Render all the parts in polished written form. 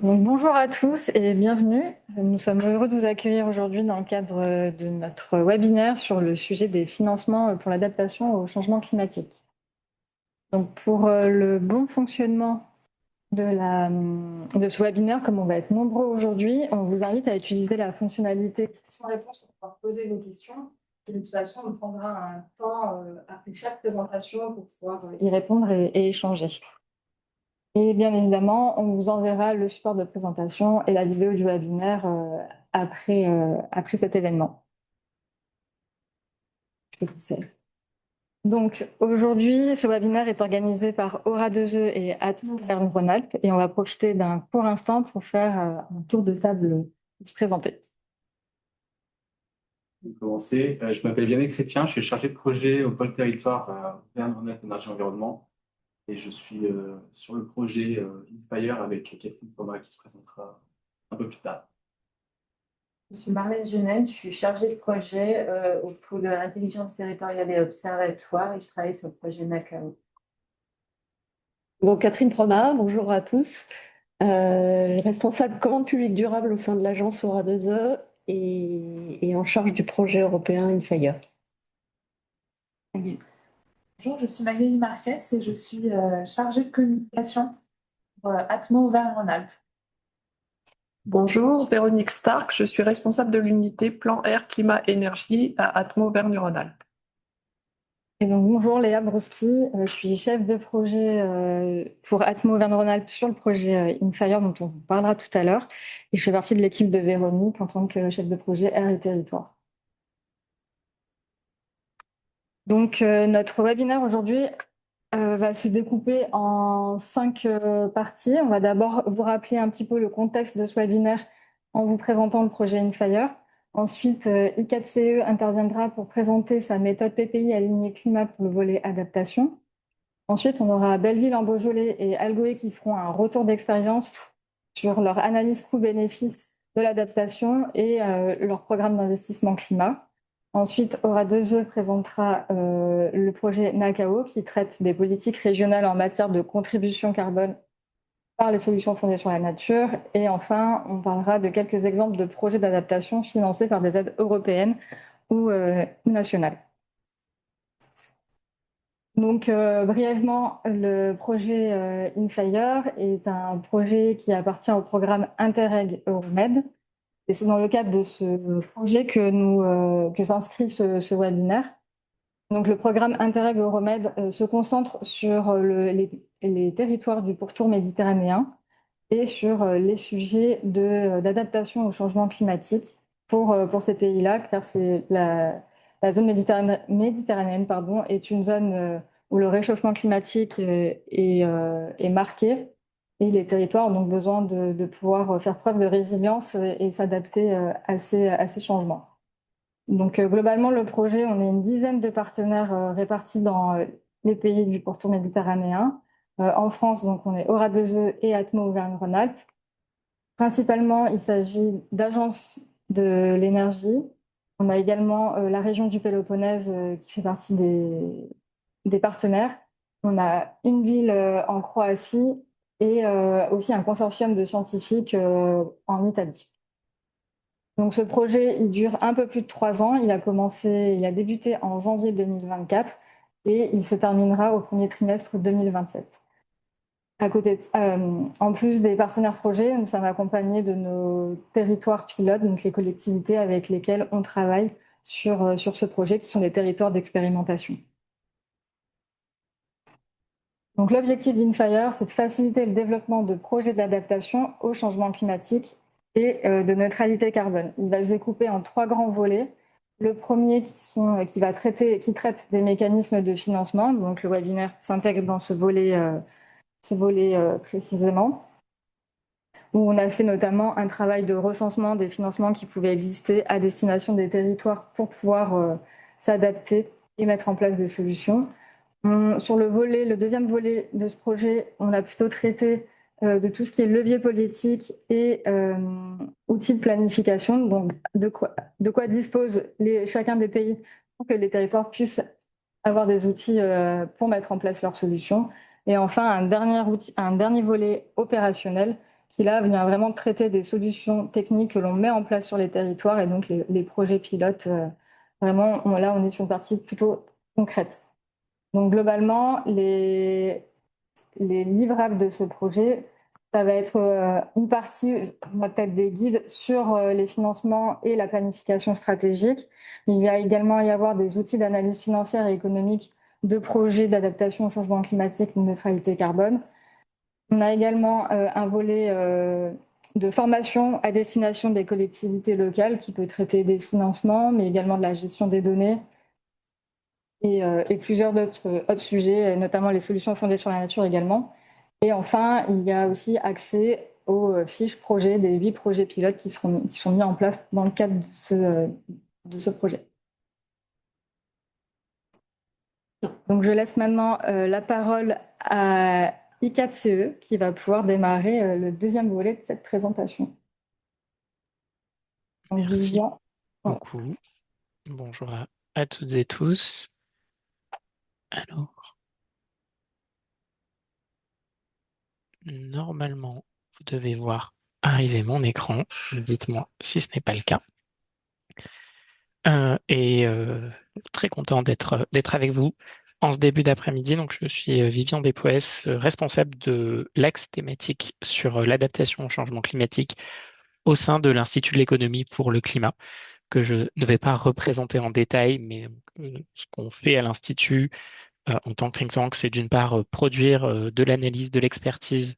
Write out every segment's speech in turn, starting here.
Donc, bonjour à tous et bienvenue. Nous sommes heureux de vous accueillir aujourd'hui dans le cadre de notre webinaire sur le sujet des financements pour l'adaptation au changement climatique. Donc, pour le bon fonctionnement de ce webinaire, comme on va être nombreux aujourd'hui, on vous invite à utiliser la fonctionnalité questions-réponses pour pouvoir poser vos questions. Et de toute façon, on prendra un temps après chaque présentation pour pouvoir y répondre et échanger. Et bien évidemment, on vous enverra le support de présentation et la vidéo du webinaire après cet événement. Donc aujourd'hui, ce webinaire est organisé par Aura2E et Atmo Auvergne-Rhône-Alpes et on va profiter d'un court instant pour faire un tour de table pour se présenter. Pour commencer, je m'appelle Vianney Chrétien, je suis chargé de projet au pôle territoire Auvergne-Rhône-Alpes Énergie Environnement et je suis sur le projet InFire avec Catherine Thomas qui se présentera un peu plus tard. Je suis Marlène Genène, je suis chargée de projet au pôle intelligence territoriale et observatoire et je travaille sur le projet NACAO. Bon, Catherine Pronat, bonjour à tous. Responsable commande publique durable au sein de l'agence Aura2E et en charge du projet européen InFire. Bonjour, je suis Magali Marquez et je suis chargée de communication pour Atmo Auvergne-Rhône-Alpes. Bonjour, Véronique Stark, je suis responsable de l'unité Plan Air Climat Énergie à Atmo Auvergne-Rhône-Alpes. Et donc bonjour, Léa Broski, je suis chef de projet pour Atmo Auvergne-Rhône-Alpes sur le projet InFire dont on vous parlera tout à l'heure. Et je fais partie de l'équipe de Véronique en tant que chef de projet Air et Territoire. Donc notre webinaire aujourd'hui va se découper en 5 parties. On va d'abord vous rappeler un petit peu le contexte de ce webinaire en vous présentant le projet InFire. Ensuite, I4CE interviendra pour présenter sa méthode PPI alignée climat pour le volet adaptation. Ensuite, on aura Belleville en Beaujolais et Algoé qui feront un retour d'expérience sur leur analyse coût-bénéfice de l'adaptation et leur programme d'investissement climat. Ensuite, Aura2E présentera le projet NACAO qui traite des politiques régionales en matière de contribution carbone par les solutions fondées sur la nature. Et enfin, on parlera de quelques exemples de projets d'adaptation financés par des aides européennes ou nationales. Donc, brièvement, le projet InFire est un projet qui appartient au programme Interreg Euromed. Et c'est dans le cadre de ce projet que s'inscrit ce webinaire. Donc, le programme Interreg Euromed se concentre sur les territoires du pourtour méditerranéen et sur les sujets d'adaptation au changement climatique pour ces pays-là, car c'est la zone méditerranéenne est une zone où le réchauffement climatique est marqué et les territoires ont donc besoin de pouvoir faire preuve de résilience et s'adapter à ces changements. Donc globalement, le projet, on est une dizaine de partenaires répartis dans les pays du pourtour méditerranéen. En France, donc, on est Aura2E et Atmo Auvergne-Rhône-Alpes. Principalement, il s'agit d'agences de l'énergie. On a également la région du Péloponnèse qui fait partie des partenaires. On a une ville en Croatie et aussi un consortium de scientifiques en Italie. Donc ce projet, il dure un peu plus de 3 ans. Il a débuté en janvier 2024 et il se terminera au premier trimestre 2027. En plus des partenaires projets, nous sommes accompagnés de nos territoires pilotes, donc les collectivités avec lesquelles on travaille sur ce projet, qui sont des territoires d'expérimentation. Donc l'objectif d'InFire, c'est de faciliter le développement de projets d'adaptation au changement climatique et de neutralité carbone. Il va se découper en 3 grands volets. Le premier qui traite des mécanismes de financement, donc le webinaire s'intègre dans ce volet précisément, où on a fait notamment un travail de recensement des financements qui pouvaient exister à destination des territoires pour pouvoir s'adapter et mettre en place des solutions. Sur le deuxième volet de ce projet, on a plutôt traité de tout ce qui est levier politique et outils de planification, donc de quoi disposent chacun des pays pour que les territoires puissent avoir des outils pour mettre en place leurs solutions. Et enfin, un dernier volet opérationnel qui là vient vraiment traiter des solutions techniques que l'on met en place sur les territoires et donc les projets pilotes, vraiment, là, on est sur une partie plutôt concrète. Donc globalement, les livrables de ce projet, ça va être une partie, peut-être des guides sur les financements et la planification stratégique. Il va également y avoir des outils d'analyse financière et économique de projets d'adaptation au changement climatique, neutralité carbone. On a également un volet de formation à destination des collectivités locales qui peut traiter des financements, mais également de la gestion des données et plusieurs autres sujets, notamment les solutions fondées sur la nature également. Et enfin, il y a aussi accès aux fiches projets des 8 projets pilotes qui sont mis en place dans le cadre de ce projet. Donc, je laisse maintenant la parole à I4CE qui va pouvoir démarrer le deuxième volet de cette présentation. Donc, Merci Vivian. beaucoup. Bonjour à toutes et tous. Alors, normalement, vous devez voir arriver mon écran. Dites-moi si ce n'est pas le cas. Très content d'être avec vous en ce début d'après-midi. Donc, je suis Vivian Despoës, responsable de l'axe thématique sur l'adaptation au changement climatique au sein de l'Institut de l'économie pour le climat, que je ne vais pas représenter en détail, mais ce qu'on fait à l'Institut en tant que think tank, c'est d'une part produire de l'analyse, de l'expertise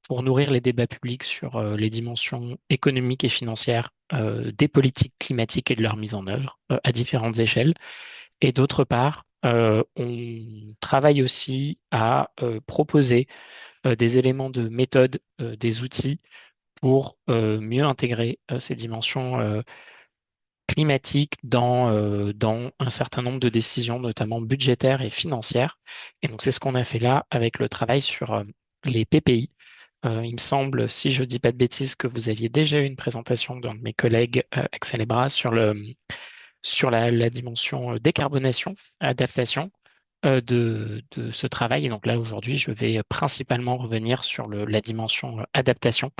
pour nourrir les débats publics sur les dimensions économiques et financières des politiques climatiques et de leur mise en œuvre à différentes échelles. Et d'autre part, on travaille aussi à proposer des éléments de méthode, des outils pour mieux intégrer ces dimensions climatiques dans un certain nombre de décisions, notamment budgétaires et financières. Et donc, c'est ce qu'on a fait là avec le travail sur les PPI. Il me semble, si je ne dis pas de bêtises, que vous aviez déjà eu une présentation d'un de mes collègues, Axel Ebra, sur la dimension décarbonation, adaptation de ce travail. Et donc là, aujourd'hui, je vais principalement revenir sur la dimension adaptation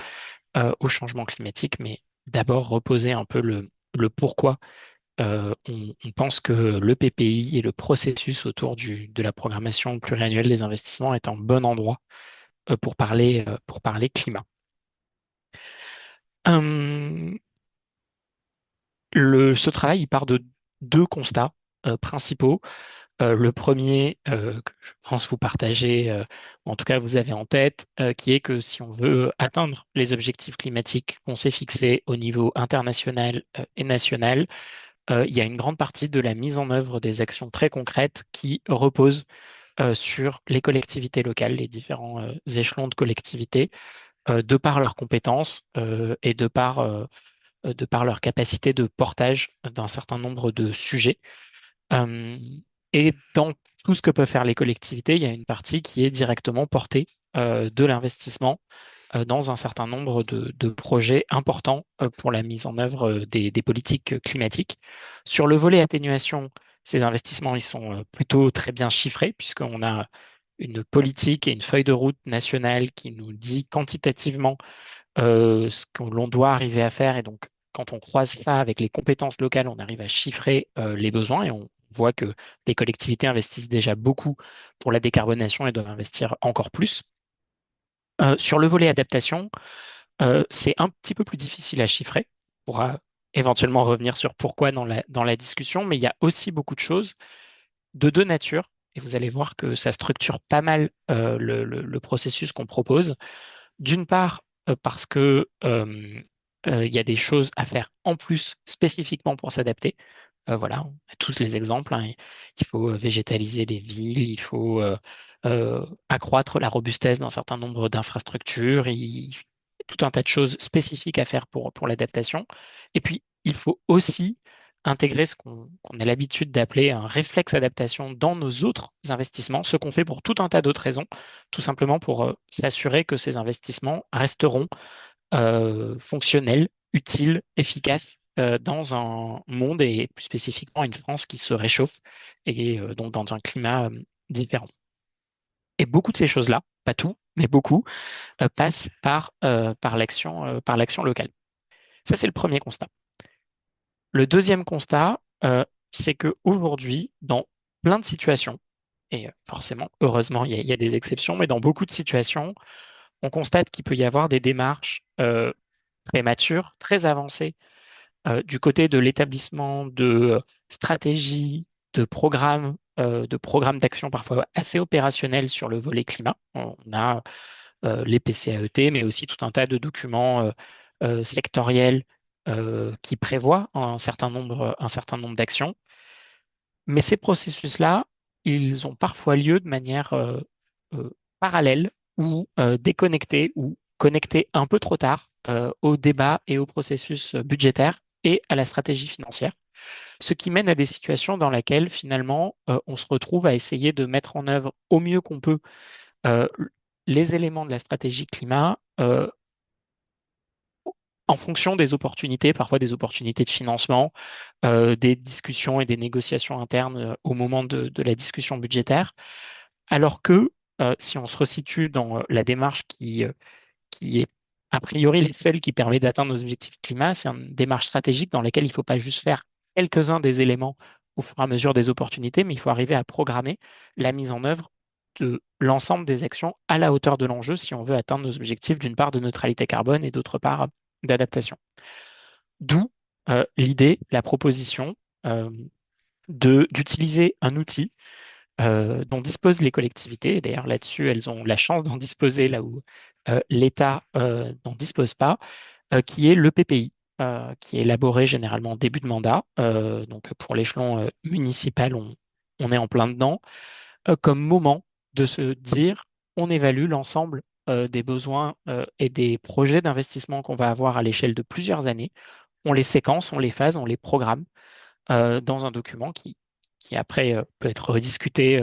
au changement climatique, mais d'abord reposer un peu le pourquoi on pense que le PPI et le processus autour de la programmation pluriannuelle des investissements est un bon endroit pour parler climat. Ce travail, il part de deux constats principaux. Le premier, que je pense vous partagez, ou en tout cas vous avez en tête, qui est que si on veut atteindre les objectifs climatiques qu'on s'est fixés au niveau international et national, il y a une grande partie de la mise en œuvre des actions très concrètes qui reposent sur les collectivités locales, les différents échelons de collectivités, de par leurs compétences et de par leur capacité de portage d'un certain nombre de sujets. Et dans tout ce que peuvent faire les collectivités, il y a une partie qui est directement portée de l'investissement dans un certain nombre de projets importants pour la mise en œuvre des politiques climatiques. Sur le volet atténuation, ces investissements, ils sont plutôt très bien chiffrés, puisqu'on a une politique et une feuille de route nationale qui nous dit quantitativement ce que l'on doit arriver à faire. Et donc, quand on croise ça avec les compétences locales, on arrive à chiffrer les besoins et on voit que les collectivités investissent déjà beaucoup pour la décarbonation et doivent investir encore plus. Sur le volet adaptation, c'est un petit peu plus difficile à chiffrer. On pourra éventuellement revenir sur pourquoi dans la discussion, mais il y a aussi beaucoup de choses de deux natures. Et vous allez voir que ça structure pas mal le processus qu'on propose. D'une part, parce que il y a des choses à faire en plus spécifiquement pour s'adapter. Voilà, on a tous les exemples, hein. Il faut végétaliser les villes, il faut accroître la robustesse d'un certain nombre d'infrastructures, il y a tout un tas de choses spécifiques à faire pour l'adaptation. Et puis, il faut aussi intégrer ce qu'on a l'habitude d'appeler un réflexe adaptation dans nos autres investissements, ce qu'on fait pour tout un tas d'autres raisons, tout simplement pour s'assurer que ces investissements resteront fonctionnels, utiles, efficaces dans un monde et plus spécifiquement une France qui se réchauffe et donc dans un climat différent. Et beaucoup de ces choses-là, pas tout, mais beaucoup, passent par l'action locale. Ça, c'est le premier constat. Le deuxième constat, c'est qu'aujourd'hui, dans plein de situations, et forcément, heureusement, il y a des exceptions, mais dans beaucoup de situations, on constate qu'il peut y avoir des démarches très matures, très avancées du côté de l'établissement de stratégies, de programmes d'action parfois assez opérationnels sur le volet climat. On a les PCAET, mais aussi tout un tas de documents sectoriels qui prévoient un certain nombre d'actions. Mais ces processus-là, ils ont parfois lieu de manière euh, parallèle ou déconnectée ou connectée un peu trop tard au débat et au processus budgétaire et à la stratégie financière, ce qui mène à des situations dans lesquelles finalement on se retrouve à essayer de mettre en œuvre au mieux qu'on peut euh, les éléments de la stratégie climat en fonction des opportunités, parfois des opportunités de financement, des discussions et des négociations internes au moment de la discussion budgétaire, alors que si on se resitue dans la démarche qui est a priori la seule qui permet d'atteindre nos objectifs climat, c'est une démarche stratégique dans laquelle il ne faut pas juste faire quelques-uns des éléments au fur et à mesure des opportunités, mais il faut arriver à programmer la mise en œuvre de l'ensemble des actions à la hauteur de l'enjeu si on veut atteindre nos objectifs d'une part de neutralité carbone et d'autre part d'adaptation. D'où l'idée, la proposition euh, d'utiliser un outil dont disposent les collectivités. Et d'ailleurs, là-dessus, elles ont la chance d'en disposer là où l'État n'en dispose pas, qui est le PPI, qui est élaboré généralement en début de mandat. Donc, pour l'échelon municipal, on est en plein dedans, comme moment de se dire, on évalue l'ensemble des besoins et des projets d'investissement qu'on va avoir à l'échelle de plusieurs années. On les séquence, on les phase, on les programme dans un document qui après peut être rediscuté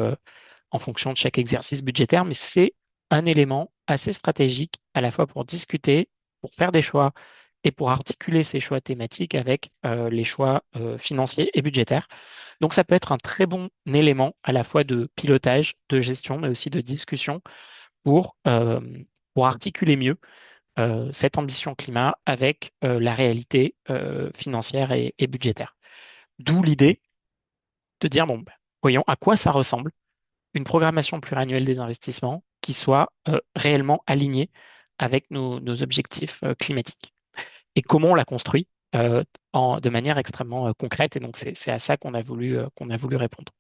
en fonction de chaque exercice budgétaire, mais c'est un élément assez stratégique à la fois pour discuter, pour faire des choix et pour articuler ces choix thématiques avec les choix financiers et budgétaires. Donc ça peut être un très bon élément à la fois de pilotage, de gestion, mais aussi de discussion pour, euh, pour articuler mieux cette ambition climat avec la réalité financière et budgétaire. D'où l'idée de dire, bon, ben, voyons à quoi ça ressemble une programmation pluriannuelle des investissements qui soit réellement alignée avec nos objectifs climatiques. Et comment on la construit de manière extrêmement concrète. Et donc, c'est à ça qu'on a voulu répondre.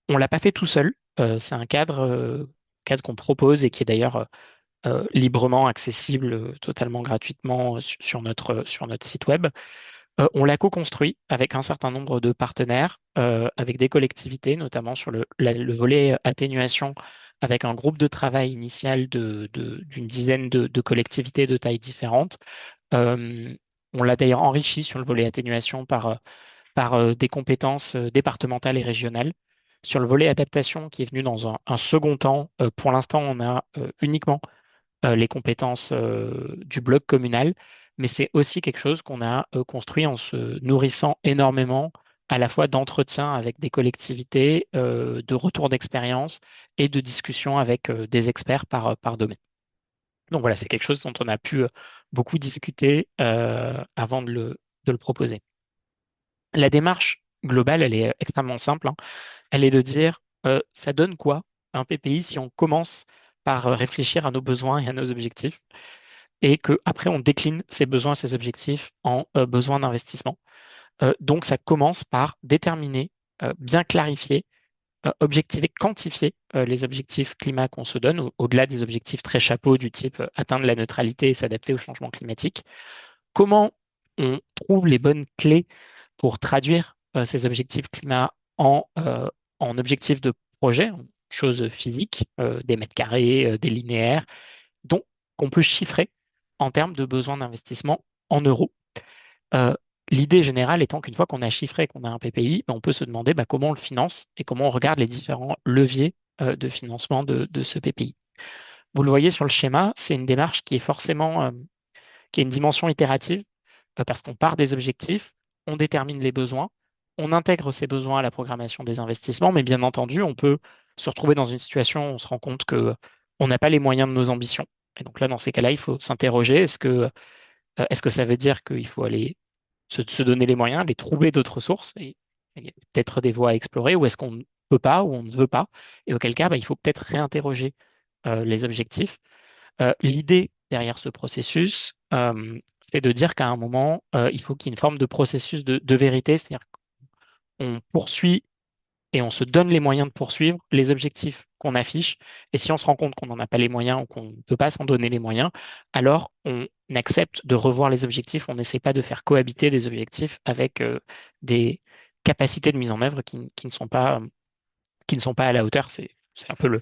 On ne l'a pas fait tout seul. C'est un cadre qu'on propose et qui est d'ailleurs librement accessible, totalement gratuitement sur notre site web. On l'a co-construit avec un certain nombre de partenaires, avec des collectivités, notamment sur le volet atténuation, avec un groupe de travail initial d'une dizaine de collectivités de tailles différentes. Euh, on l'a d'ailleurs enrichi sur le volet atténuation par des compétences départementales et régionales. Sur le volet adaptation qui est venu dans un second temps, pour l'instant, on a uniquement les compétences du bloc communal, mais c'est aussi quelque chose qu'on a construit en se nourrissant énormément à la fois d'entretien avec des collectivités, de retours d'expérience et de discussions avec des experts par domaine. Donc voilà, c'est quelque chose dont on a pu beaucoup discuter avant de le proposer. La démarche globale, elle est extrêmement simple, hein. Elle est de dire, ça donne quoi un PPI si on commence par réfléchir à nos besoins et à nos objectifs et qu'après on décline ces besoins et ces objectifs en besoins d'investissement. Donc ça commence par déterminer, bien clarifier, objectiver, quantifier les objectifs climat qu'on se donne, au-delà des objectifs très chapeaux du type atteindre la neutralité et s'adapter au changement climatique. Comment on trouve les bonnes clés pour traduire ces objectifs climat en objectifs de projet, en choses physiques, des mètres carrés, des linéaires, donc qu'on peut chiffrer en termes de besoins d'investissement en euros. Euh, L'idée générale étant qu'une fois qu'on a chiffré, qu'on a un PPI, ben, on peut se demander comment on le finance et comment on regarde les différents leviers de financement de ce PPI. Vous le voyez sur le schéma, c'est une démarche qui est forcément qui a une dimension itérative parce qu'on part des objectifs, on détermine les besoins, on intègre ces besoins à la programmation des investissements, mais bien entendu, on peut se retrouver dans une situation où on se rend compte que on n'a pas les moyens de nos ambitions. Et donc là, dans ces cas-là, il faut s'interroger, est-ce que ça veut dire qu'il faut aller se donner les moyens, les trouver d'autres sources, et il y a peut-être des voies à explorer, ou est-ce qu'on ne peut pas, ou on ne veut pas, et auquel cas, bah, il faut peut-être réinterroger les objectifs. L'idée derrière ce processus, c'est de dire qu'à un moment, il faut qu'il y ait une forme de processus de vérité, c'est-à-dire qu'on poursuit et on se donne les moyens de poursuivre les objectifs qu'on affiche. Et si on se rend compte qu'on n'en a pas les moyens ou qu'on ne peut pas s'en donner les moyens, alors on accepte de revoir les objectifs. On n'essaie pas de faire cohabiter des objectifs avec des capacités de mise en œuvre qui ne sont pas à la hauteur. C'est un peu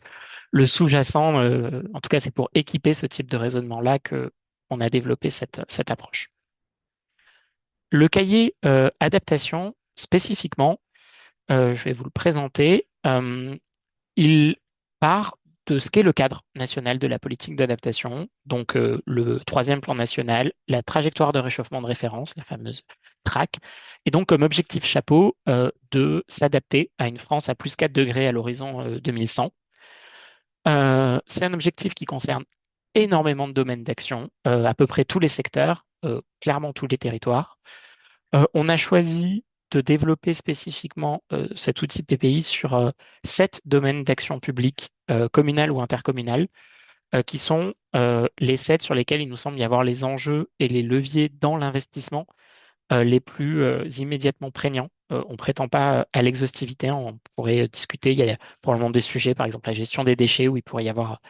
le sous-jacent. En tout cas, c'est pour équiper ce type de raisonnement-là que on a développé cette approche. Le cahier adaptation, spécifiquement, je vais vous le présenter. Il part de ce qu'est le cadre national de la politique d'adaptation, donc le troisième plan national, la trajectoire de réchauffement de référence, la fameuse TRAC, et donc comme objectif chapeau de s'adapter à une France à plus 4 degrés à l'horizon 2100. C'est un objectif qui concerne énormément de domaines d'action, à peu près tous les secteurs, clairement tous les territoires. On a choisi de développer spécifiquement cet outil PPI sur 7 domaines d'action publique, communale ou intercommunale, qui sont les 7 sur lesquels il nous semble y avoir les enjeux et les leviers dans l'investissement les plus immédiatement prégnants. On ne prétend pas à l'exhaustivité, hein, on pourrait discuter, il y a probablement des sujets, par exemple la gestion des déchets, où il pourrait y avoir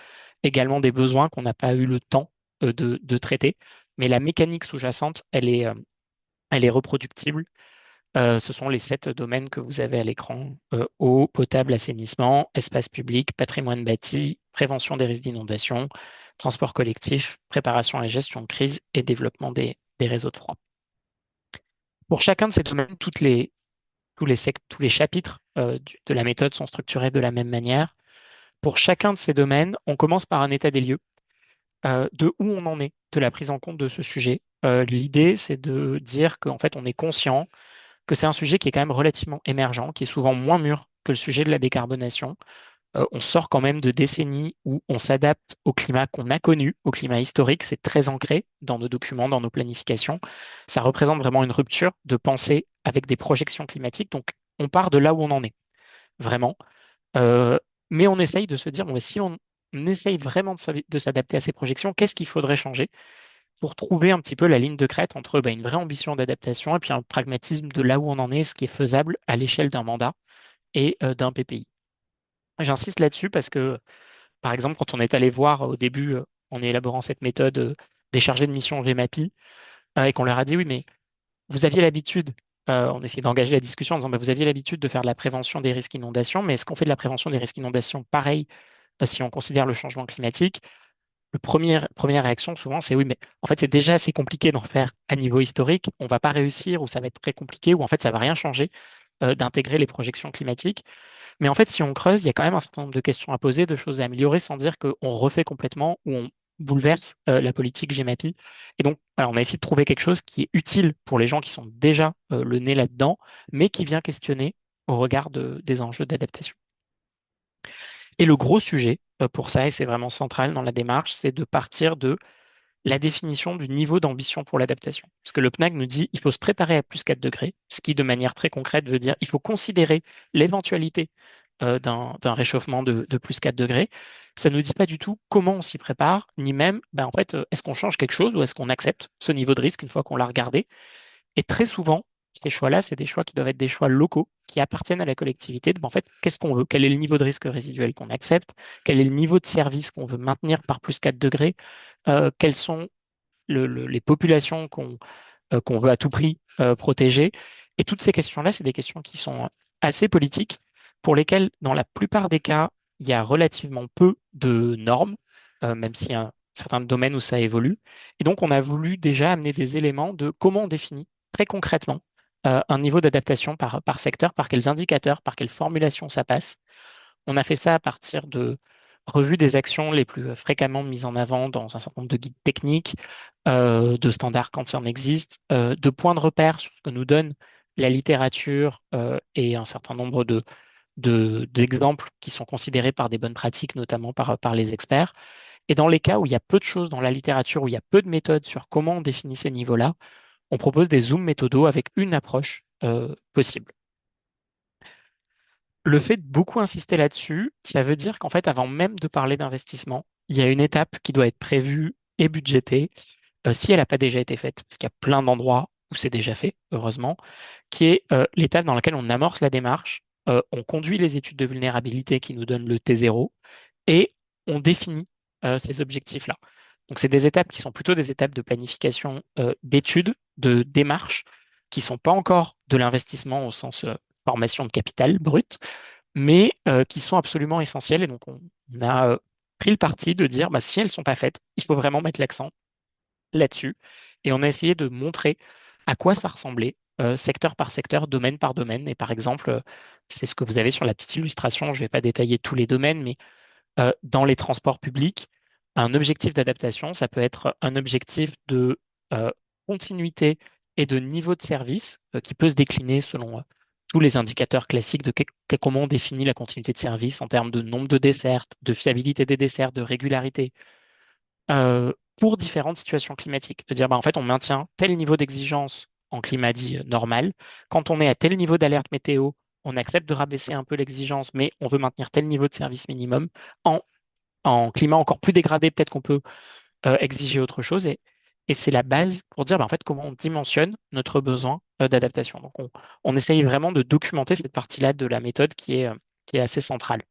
également des besoins qu'on n'a pas eu le temps de traiter. Mais la mécanique sous-jacente, elle est reproductible. Ce sont les 7 domaines que vous avez à l'écran. Eau, potable, assainissement, espace public, patrimoine bâti, prévention des risques d'inondation, transport collectif, préparation et gestion de crise et développement des réseaux de froid. Pour chacun de ces domaines, tous les chapitres de la méthode sont structurés de la même manière. Pour chacun de ces domaines, on commence par un état des lieux de où on en est, de la prise en compte de ce sujet. L'idée, c'est de dire qu'en fait, on est conscient que c'est un sujet qui est quand même relativement émergent, qui est souvent moins mûr que le sujet de la décarbonation. On sort quand même de décennies où on s'adapte au climat qu'on a connu, au climat historique. C'est très ancré dans nos documents, dans nos planifications. Ça représente vraiment une rupture de pensée avec des projections climatiques. Donc, on part de là où on en est, vraiment. Euh, mais on essaye de se dire, bon, bah, si on essaye vraiment de s'adapter à ces projections, qu'est-ce qu'il faudrait changer pour trouver un petit peu la ligne de crête entre bah, une vraie ambition d'adaptation et puis un pragmatisme de là où on en est, ce qui est faisable à l'échelle d'un mandat et d'un PPI. J'insiste là-dessus parce que, par exemple, quand on est allé voir au début, en élaborant cette méthode, des chargés de mission GEMAPI, et qu'on leur a dit, oui, mais vous aviez l'habitude, on essayait d'engager la discussion en disant, bah, vous aviez l'habitude de faire de la prévention des risques inondations, mais est-ce qu'on fait de la prévention des risques inondations pareil si on considère le changement climatique? Première réaction, souvent, c'est oui, mais en fait, c'est déjà assez compliqué d'en faire à niveau historique. On va pas réussir, ou ça va être très compliqué, ou en fait, ça va rien changer d'intégrer les projections climatiques. Mais en fait, si on creuse, il y a quand même un certain nombre de questions à poser, de choses à améliorer, sans dire qu'on refait complètement ou on bouleverse la politique GEMAPI. Et donc, voilà, on a essayé de trouver quelque chose qui est utile pour les gens qui sont déjà le nez là-dedans, mais qui vient questionner au regard des enjeux d'adaptation. Et le gros sujet pour ça, et c'est vraiment central dans la démarche, c'est de partir de la définition du niveau d'ambition pour l'adaptation. Parce que le PNAC nous dit il faut se préparer à plus 4 degrés, ce qui de manière très concrète veut dire il faut considérer l'éventualité d'un réchauffement de plus 4 degrés. Ça ne nous dit pas du tout comment on s'y prépare, ni même ben, en fait, est-ce qu'on change quelque chose ou est-ce qu'on accepte ce niveau de risque une fois qu'on l'a regardé. Et très souvent, ces choix-là, c'est des choix qui doivent être des choix locaux, qui appartiennent à la collectivité. En fait, qu'est-ce qu'on veut? Quel est le niveau de risque résiduel qu'on accepte? Quel est le niveau de service qu'on veut maintenir par plus 4 degrés? Quelles sont les populations qu'on veut à tout prix protéger? Et toutes ces questions-là, c'est des questions qui sont assez politiques, pour lesquelles, dans la plupart des cas, il y a relativement peu de normes, même s'il y a un certain domaine où ça évolue. Et donc, on a voulu déjà amener des éléments de comment on définit très concrètement un niveau d'adaptation par secteur, par quels indicateurs, par quelles formulations ça passe. On a fait ça à partir de revues des actions les plus fréquemment mises en avant dans un certain nombre de guides techniques, de standards quand il en existe, de points de repère sur ce que nous donnent la littérature et un certain nombre d'exemples qui sont considérés par des bonnes pratiques, notamment par les experts. Et dans les cas où il y a peu de choses dans la littérature, où il y a peu de méthodes sur comment on définit ces niveaux-là, on propose des zooms méthodos avec une approche possible. Le fait de beaucoup insister là-dessus, ça veut dire qu'en fait, avant même de parler d'investissement, il y a une étape qui doit être prévue et budgétée, si elle n'a pas déjà été faite, parce qu'il y a plein d'endroits où c'est déjà fait, heureusement, qui est l'étape dans laquelle on amorce la démarche, on conduit les études de vulnérabilité qui nous donnent le T0 et on définit ces objectifs-là. Donc, c'est des étapes qui sont plutôt des étapes de planification d'études, de démarches, qui ne sont pas encore de l'investissement au sens formation de capital brut, mais qui sont absolument essentielles. Et donc, on a pris le parti de dire, bah, si elles ne sont pas faites, il faut vraiment mettre l'accent là-dessus. Et on a essayé de montrer à quoi ça ressemblait, secteur par secteur, domaine par domaine. Et par exemple, c'est ce que vous avez sur la petite illustration. Je ne vais pas détailler tous les domaines, mais dans les transports publics, un objectif d'adaptation, ça peut être un objectif de euh, continuité et de niveau de service qui peut se décliner selon tous les indicateurs classiques de comment on définit la continuité de service en termes de nombre de dessertes, de fiabilité des dessertes, de régularité, pour différentes situations climatiques. De dire, bah, en fait, on maintient tel niveau d'exigence en climat dit normal. Quand on est à tel niveau d'alerte météo, on accepte de rabaisser un peu l'exigence, mais on veut maintenir tel niveau de service minimum. En, en climat encore plus dégradé, peut-être qu'on peut exiger autre chose. Et c'est la base pour dire bah, en fait, comment on dimensionne notre besoin d'adaptation. Donc, on essaye vraiment de documenter cette partie-là de la méthode qui est assez centrale.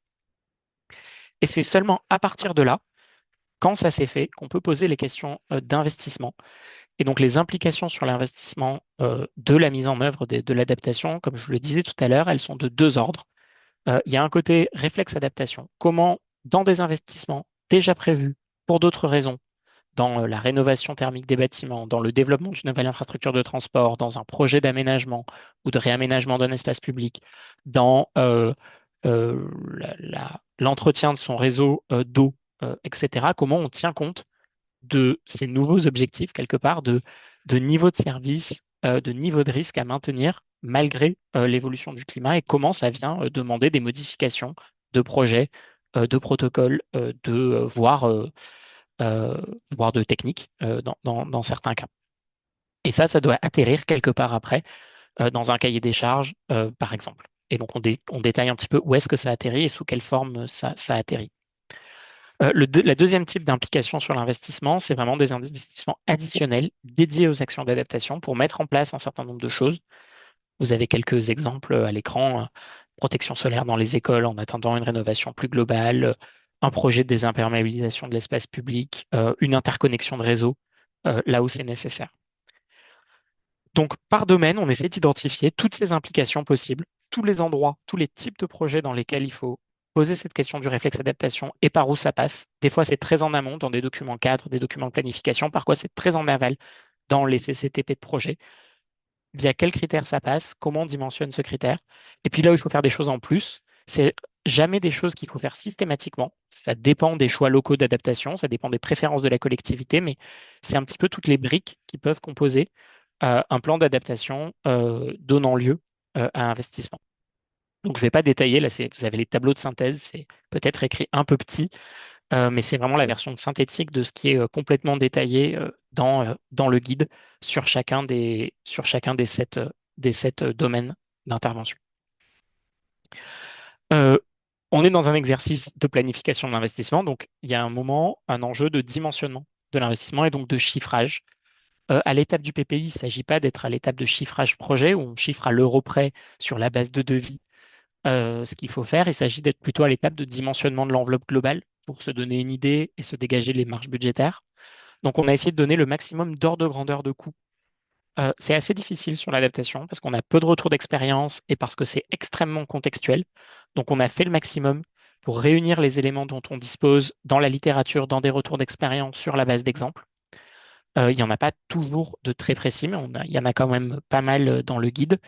Et c'est seulement à partir de là, quand ça s'est fait, qu'on peut poser les questions d'investissement. Et donc, les implications sur l'investissement de la mise en œuvre de l'adaptation, comme je le disais tout à l'heure, elles sont de deux ordres. Il y a un côté réflexe adaptation. Comment, dans des investissements déjà prévus pour d'autres raisons, dans la rénovation thermique des bâtiments, dans le développement d'une nouvelle infrastructure de transport, dans un projet d'aménagement ou de réaménagement d'un espace public, dans l'entretien de son réseau d'eau, etc., comment on tient compte de ces nouveaux objectifs, quelque part, de niveau de service, de niveau de risque à maintenir malgré l'évolution du climat et comment ça vient demander des modifications de projets, de protocoles, euh, voire de techniques dans certains cas. Et ça doit atterrir quelque part après dans un cahier des charges, par exemple. Et donc, on détaille un petit peu où est-ce que ça atterrit et sous quelle forme ça atterrit. La deuxième type d'implication sur l'investissement, c'est vraiment des investissements additionnels dédiés aux actions d'adaptation pour mettre en place un certain nombre de choses. Vous avez quelques exemples à l'écran, protection solaire dans les écoles en attendant une rénovation plus globale, un projet de désimperméabilisation de l'espace public, une interconnexion de réseau là où c'est nécessaire. Donc, par domaine, on essaie d'identifier toutes ces implications possibles, tous les endroits, tous les types de projets dans lesquels il faut poser cette question du réflexe adaptation et par où ça passe. Des fois, c'est très en amont dans des documents cadres, des documents de planification. Parfois, c'est très en aval dans les CCTP de projet. Via quels critères ça passe, comment on dimensionne ce critère. Et puis là où il faut faire des choses en plus, c'est jamais des choses qu'il faut faire systématiquement. Ça dépend des choix locaux d'adaptation, ça dépend des préférences de la collectivité, mais c'est un petit peu toutes les briques qui peuvent composer un plan d'adaptation donnant lieu à investissement. Donc, je ne vais pas détailler, là, vous avez les tableaux de synthèse, c'est peut-être écrit un peu petit, mais c'est vraiment la version synthétique de ce qui est complètement détaillé dans le guide sur chacun des sept domaines d'intervention. On est dans un exercice de planification de l'investissement, donc il y a un moment, un enjeu de dimensionnement de l'investissement et donc de chiffrage. À l'étape du PPI, il ne s'agit pas d'être à l'étape de chiffrage projet où on chiffre à l'euro près sur la base de devis ce qu'il faut faire. Il s'agit d'être plutôt à l'étape de dimensionnement de l'enveloppe globale pour se donner une idée et se dégager les marges budgétaires. Donc, on a essayé de donner le maximum d'ordre de grandeur de coût. C'est assez difficile sur l'adaptation parce qu'on a peu de retours d'expérience et parce que c'est extrêmement contextuel. Donc, on a fait le maximum pour réunir les éléments dont on dispose dans la littérature, dans des retours d'expérience sur la base d'exemples. Il n'y en a pas toujours de très précis, mais il y en a quand même pas mal dans le guide.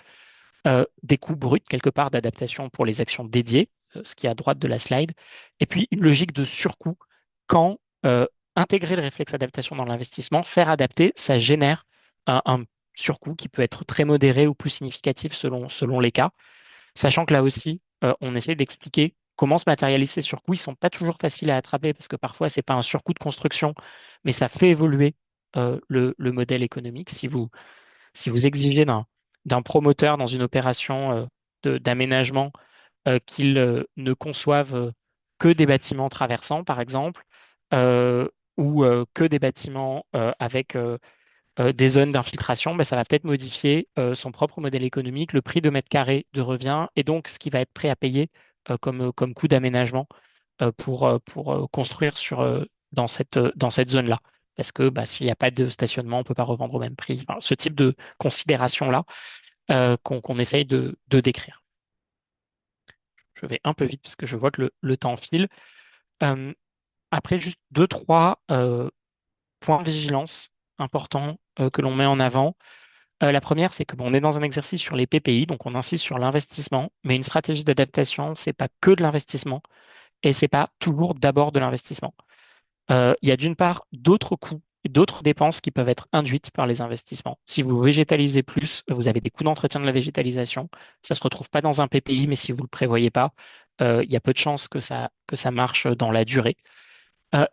Des coûts bruts, quelque part, d'adaptation pour les actions dédiées, ce qui est à droite de la slide, et puis une logique de surcoût. Quand intégrer le réflexe adaptation dans l'investissement, faire adapter, ça génère un surcoût qui peut être très modéré ou plus significatif selon les cas. Sachant que là aussi, on essaie d'expliquer comment se matérialisent ces surcoûts. Ils ne sont pas toujours faciles à attraper parce que parfois, ce n'est pas un surcoût de construction, mais ça fait évoluer le modèle économique. Si vous exigez d'un promoteur dans une opération d'aménagement qu'il ne conçoive que des bâtiments traversants, par exemple, euh, ou que des bâtiments avec des zones d'infiltration, ben, ça va peut-être modifier son propre modèle économique, le prix de mètre carré de revient, et donc ce qu'il va être prêt à payer comme coût d'aménagement pour construire dans cette zone-là. Parce que bah, s'il n'y a pas de stationnement, on ne peut pas revendre au même prix. Enfin, ce type de considération-là qu'on essaye de décrire. Je vais un peu vite parce que je vois que le temps file. Euh, Après, juste deux, trois points de vigilance importants que l'on met en avant. La première, c'est que bon, on est dans un exercice sur les PPI, donc on insiste sur l'investissement, mais une stratégie d'adaptation, c'est pas que de l'investissement et c'est pas toujours d'abord de l'investissement. Il y a d'une part d'autres coûts, d'autres dépenses qui peuvent être induites par les investissements. Si vous végétalisez plus, vous avez des coûts d'entretien de la végétalisation. Ça ne se retrouve pas dans un PPI, mais si vous ne le prévoyez pas, il y a peu de chances que ça marche dans la durée.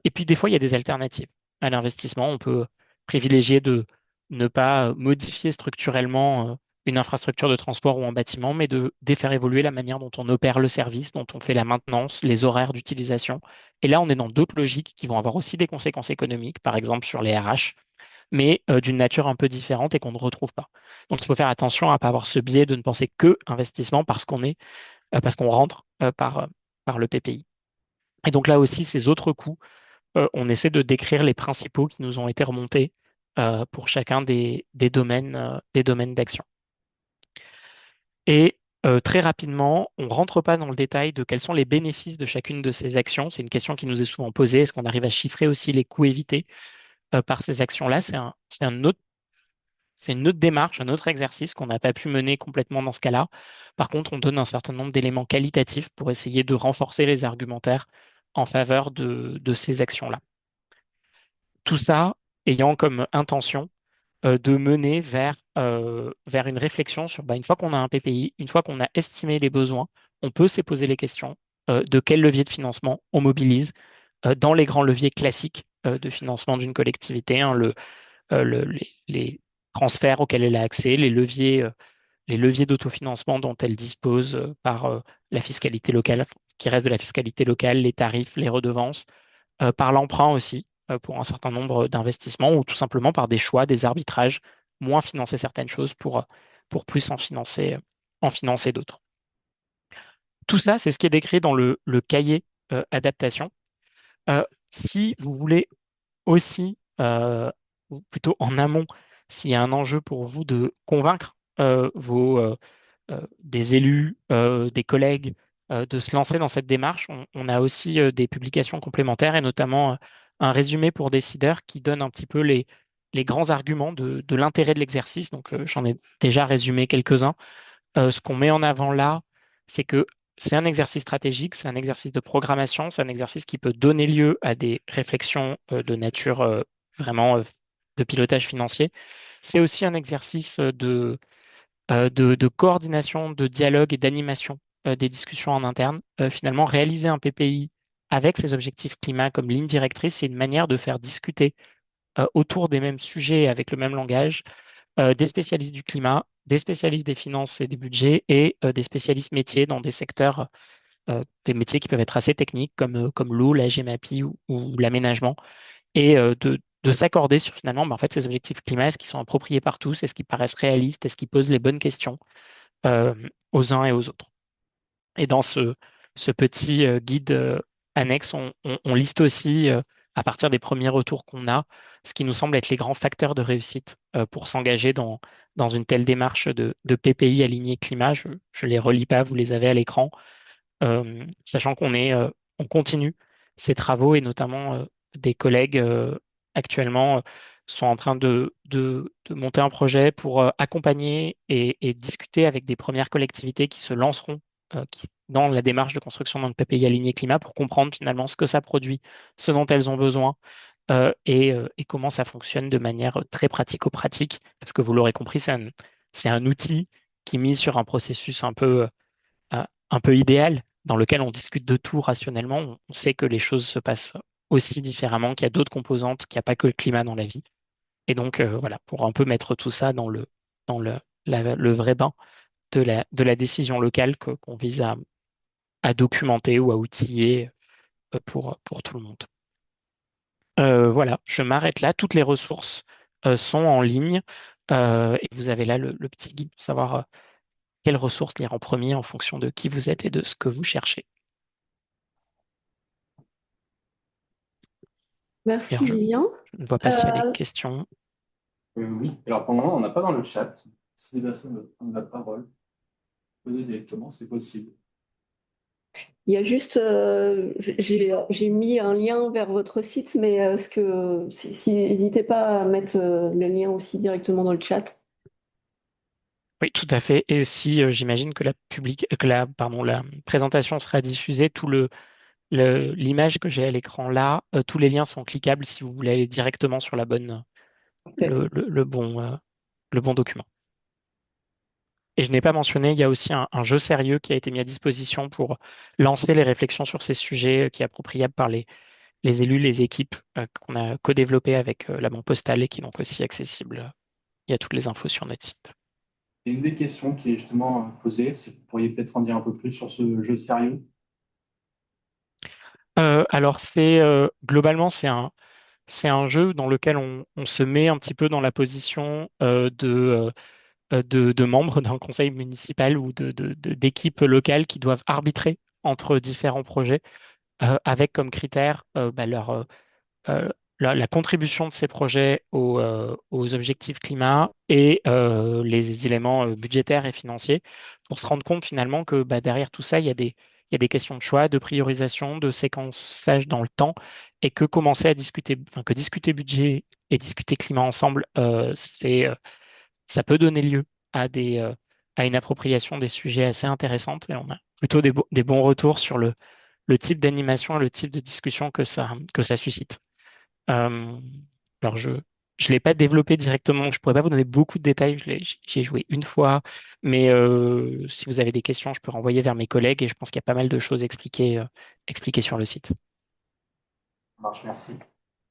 Et puis des fois, il y a des alternatives à l'investissement. On peut privilégier de ne pas modifier structurellement une infrastructure de transport ou un bâtiment, mais de faire évoluer la manière dont on opère le service, dont on fait la maintenance, les horaires d'utilisation. Et là, on est dans d'autres logiques qui vont avoir aussi des conséquences économiques, par exemple sur les RH, mais d'une nature un peu différente et qu'on ne retrouve pas. Donc il faut faire attention à ne pas avoir ce biais de ne penser que investissement parce qu'on rentre par le PPI. Et donc là aussi, ces autres coûts on essaie de décrire les principaux qui nous ont été remontés pour chacun des domaines d'action. Et très rapidement, on ne rentre pas dans le détail de quels sont les bénéfices de chacune de ces actions. C'est une question qui nous est souvent posée. Est-ce qu'on arrive à chiffrer aussi les coûts évités par ces actions-là? C'est une autre démarche, un autre exercice qu'on n'a pas pu mener complètement dans ce cas-là. Par contre, on donne un certain nombre d'éléments qualitatifs pour essayer de renforcer les argumentaires en faveur de ces actions-là. Tout ça ayant comme intention de mener vers une réflexion sur, bah, une fois qu'on a un PPI, une fois qu'on a estimé les besoins, on peut se poser les questions de quel levier de financement on mobilise dans les grands leviers classiques de financement d'une collectivité, hein, les transferts auxquels elle a accès, les leviers d'autofinancement dont elle dispose par la fiscalité locale, qui reste de la fiscalité locale, les tarifs, les redevances par l'emprunt aussi, pour un certain nombre d'investissements, ou tout simplement par des choix, des arbitrages, moins financer certaines choses pour plus en financer d'autres. Tout ça, c'est ce qui est décrit dans le cahier adaptation. Si vous voulez aussi, ou plutôt en amont, s'il y a un enjeu pour vous de convaincre des élus, des collègues, de se lancer dans cette démarche. On a aussi des publications complémentaires et notamment un résumé pour décideurs qui donne un petit peu les grands arguments de l'intérêt de l'exercice. Donc, j'en ai déjà résumé quelques-uns. Ce qu'on met en avant là, c'est que c'est un exercice stratégique, c'est un exercice de programmation, c'est un exercice qui peut donner lieu à des réflexions de nature vraiment de pilotage financier. C'est aussi un exercice de coordination, de dialogue et d'animation des discussions en interne. Finalement, réaliser un PPI avec ses objectifs climat comme ligne directrice, c'est une manière de faire discuter autour des mêmes sujets avec le même langage des spécialistes du climat, des spécialistes des finances et des budgets et des spécialistes métiers dans des secteurs, des métiers qui peuvent être assez techniques comme l'eau, la GEMAPI ou l'aménagement et de s'accorder sur finalement en fait, ces objectifs climat, est-ce qu'ils sont appropriés par tous, est-ce qu'ils paraissent réalistes, est-ce qu'ils posent les bonnes questions euh, aux uns et aux autres. Et dans ce petit guide annexe, on liste aussi, à partir des premiers retours qu'on a, ce qui nous semble être les grands facteurs de réussite pour s'engager dans une telle démarche de PPI aligné climat. Je ne les relis pas, vous les avez à l'écran. Sachant on continue ces travaux et notamment des collègues actuellement sont en train de monter un projet pour accompagner et discuter avec des premières collectivités qui se lanceront dans la démarche de construction d'un PPI aligné climat pour comprendre finalement ce que ça produit, ce dont elles ont besoin et comment ça fonctionne de manière très pratico-pratique. Parce que vous l'aurez compris, c'est un outil qui mise sur un processus un peu idéal dans lequel on discute de tout rationnellement. On sait que les choses se passent aussi différemment, qu'il y a d'autres composantes, qu'il n'y a pas que le climat dans la vie. Et donc, voilà, pour un peu mettre tout ça dans le vrai bain de la décision locale qu'on vise à documenter ou à outiller pour tout le monde. Voilà, je m'arrête là. Toutes les ressources sont en ligne et vous avez là le petit guide pour savoir quelles ressources lire en premier en fonction de qui vous êtes et de ce que vous cherchez. Merci D'ailleurs, Lilian. je ne vois pas s'il y a des Euh, questions. Oui, alors pour le moment, on n'a pas dans le chat. Si les personnes veulent prendre la parole, venez directement, c'est possible. Il y a juste, j'ai mis un lien vers votre site, mais n'hésitez pas à mettre le lien aussi directement dans le chat. Oui, tout à fait. Et si j'imagine que la présentation sera diffusée, l'image que j'ai à l'écran là, tous les liens sont cliquables si vous voulez aller directement sur Ok. le bon document. Et je n'ai pas mentionné, il y a aussi un jeu sérieux qui a été mis à disposition pour lancer les réflexions sur ces sujets qui est appropriable par les élus, les équipes qu'on a co-développé avec la Banque Postale et qui est donc aussi accessible. Il y a toutes les infos sur notre site. Et une des questions qui est justement posée, c'est que vous pourriez peut-être en dire un peu plus sur ce jeu sérieux. Alors, globalement, c'est un jeu dans lequel on se met un petit peu dans la position de membres d'un conseil municipal ou d'équipes locales qui doivent arbitrer entre différents projets avec comme critère euh, la contribution de ces projets aux objectifs climat et les éléments budgétaires et financiers pour se rendre compte finalement que derrière tout ça, il y a des questions de choix, de priorisation, de séquençage dans le temps et que commencer à discuter, enfin, que discuter budget et discuter climat ensemble, ça peut donner lieu à une appropriation des sujets assez intéressante et on a plutôt des bons retours sur le type d'animation et le type de discussion que ça suscite. Euh, alors, je ne l'ai pas développé directement, je ne pourrais pas vous donner beaucoup de détails, j'y ai joué une fois, mais si vous avez des questions, je peux renvoyer vers mes collègues et je pense qu'il y a pas mal de choses expliquées sur le site. Ça marche, merci.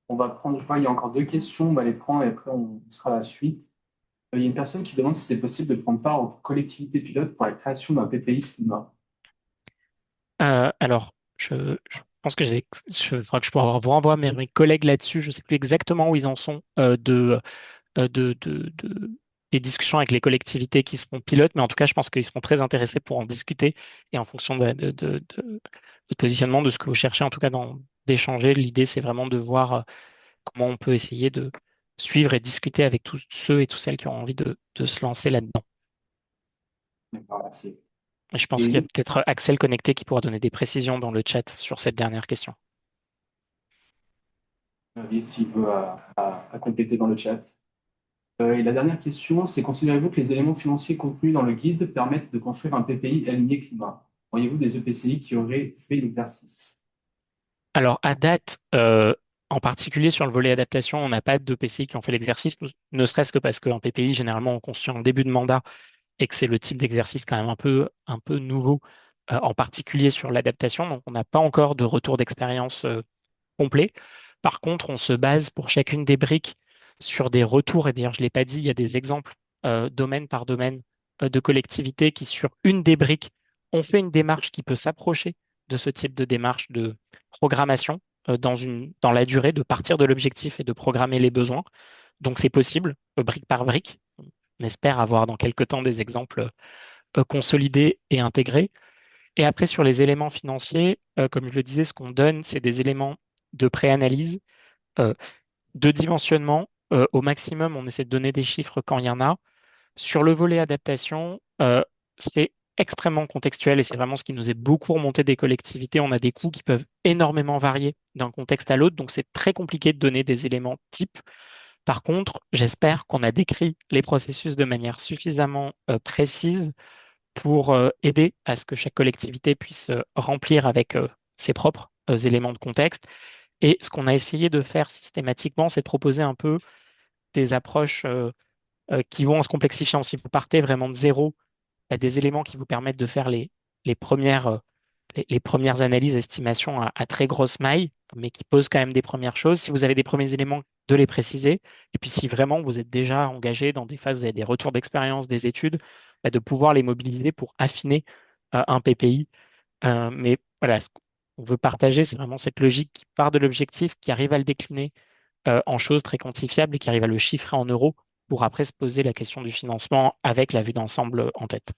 On va prendre, je vois, il y a encore deux questions, on va les prendre et après on sera à la suite. Il y a une personne qui demande si c'est possible de prendre part aux collectivités pilotes pour la création d'un PPI climat. Alors, je pense que faudra que je pourrais vous renvoyer mes collègues là-dessus, je ne sais plus exactement où ils en sont euh, de, de- de- des discussions avec les collectivités qui seront pilotes, mais en tout cas, je pense qu'ils seront très intéressés pour en discuter et en fonction de positionnement de ce que vous cherchez, en tout cas, d'échanger. L'idée, c'est vraiment de voir comment on peut essayer de suivre et discuter avec tous ceux et toutes celles qui ont envie de se lancer là-dedans. D'accord, merci. Et je pense qu'il y a Et peut-être Axel connecté qui pourra donner des précisions dans le chat sur cette dernière question. s'il veut à compléter dans le chat. Et la dernière question, c'est considérez-vous que les éléments financiers contenus dans le guide permettent de construire un PPI aligné climat? Voyez-vous des EPCI qui auraient fait l'exercice? Alors, à date, en particulier sur le volet adaptation, on n'a pas de PCI qui ont fait l'exercice, ne serait-ce que parce qu'un PPI, généralement, on construit en début de mandat et que c'est le type d'exercice quand même un peu nouveau, en particulier sur l'adaptation. Donc, on n'a pas encore de retour d'expérience complet. Par contre, on se base pour chacune des briques sur des retours, et d'ailleurs, je ne l'ai pas dit, il y a des exemples domaine par domaine de collectivités qui, sur une des briques, ont fait une démarche qui peut s'approcher de ce type de démarche de programmation dans la durée, de partir de l'objectif et de programmer les besoins. Donc, c'est possible, brique par brique. On espère avoir dans quelques temps des exemples consolidés et intégrés. Et après, sur les éléments financiers, comme je le disais, ce qu'on donne, c'est des éléments de préanalyse, euh, de dimensionnement. Au maximum, on essaie de donner des chiffres quand il y en a. Sur le volet adaptation, c'est extrêmement contextuel et c'est vraiment ce qui nous est beaucoup remonté des collectivités. On a des coûts qui peuvent énormément varier d'un contexte à l'autre, donc c'est très compliqué de donner des éléments types. Par contre, j'espère qu'on a décrit les processus de manière suffisamment précise pour aider à ce que chaque collectivité puisse remplir avec ses propres éléments de contexte Et ce qu'on a essayé de faire systématiquement, c'est de proposer un peu des approches qui vont en se complexifiant. Si vous partez vraiment de zéro, il y a des éléments qui vous permettent de faire les premières analyses, estimations à très grosse maille, mais qui posent quand même des premières choses. Si vous avez des premiers éléments, de les préciser. Et puis si vraiment vous êtes déjà engagé dans des phases, vous avez des retours d'expérience, des études, de pouvoir les mobiliser pour affiner un PPI. Mais voilà, ce qu'on veut partager, c'est vraiment cette logique qui part de l'objectif, qui arrive à le décliner en choses très quantifiables et qui arrive à le chiffrer en euros pour après se poser la question du financement avec la vue d'ensemble en tête.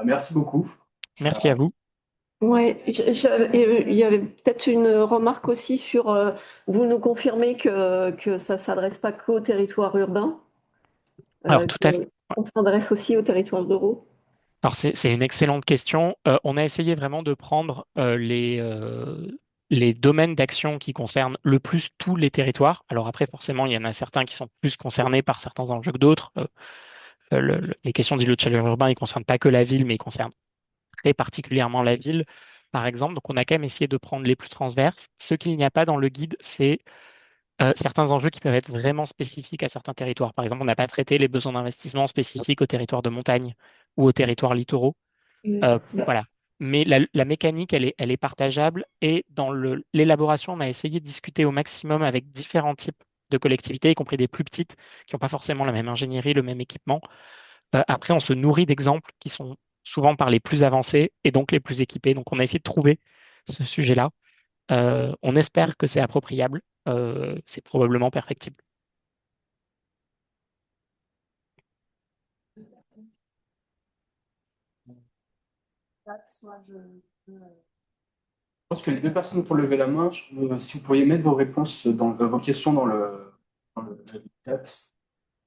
Merci beaucoup. Merci à vous. Ouais, il y avait peut-être une remarque aussi sur, vous nous confirmez que ça ne s'adresse pas qu'au territoire urbain, Alors, tout à fait. on s'adresse aussi aux territoires ruraux. Alors, c'est une excellente question. On a essayé vraiment de prendre les domaines d'action qui concernent le plus tous les territoires. Alors après, forcément, il y en a certains qui sont plus concernés par certains enjeux que d'autres. Les questions d'îlots de chaleur urbain, ils ne concernent pas que la ville, mais ils concernent très particulièrement la ville, par exemple. Donc, on a quand même essayé de prendre les plus transverses. Ce qu'il n'y a pas dans le guide, c'est certains enjeux qui peuvent être vraiment spécifiques à certains territoires. Par exemple, on n'a pas traité les besoins d'investissement spécifiques aux territoires de montagne ou aux territoires littoraux. Voilà. Mais la mécanique, elle est partageable. Et dans l'élaboration, on a essayé de discuter au maximum avec différents types de collectivités, y compris des plus petites, qui n'ont pas forcément la même ingénierie, le même équipement. Après, on se nourrit d'exemples qui sont souvent par les plus avancés et donc les plus équipés. Donc, on a essayé de trouver ce sujet-là. On espère que c'est appropriable. C'est probablement perfectible. Je pense que les deux personnes pour lever la main, si vous pourriez mettre vos réponses vos questions dans le chat, ce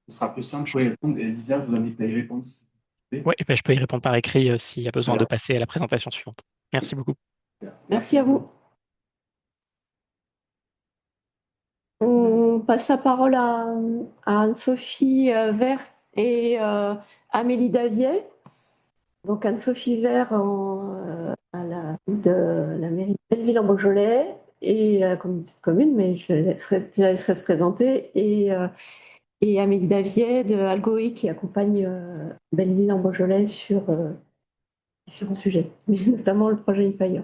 sera plus simple pour y répondre. Et Lydia, je vous invite à y répondre. Oui, je peux y répondre par écrit s'il y a besoin Voilà. de passer à la présentation suivante. Merci beaucoup. Merci à vous. On passe la parole à Anne-Sophie Vert et Amélie Davier. Donc Anne-Sophie Vert à la mairie de Belleville-en-Beaujolais et la commune, mais je la laisserai se présenter. Et Amélie Davier de Algoï qui accompagne Belleville-en-Beaujolais sur différents sujets, mais notamment le projet InFire.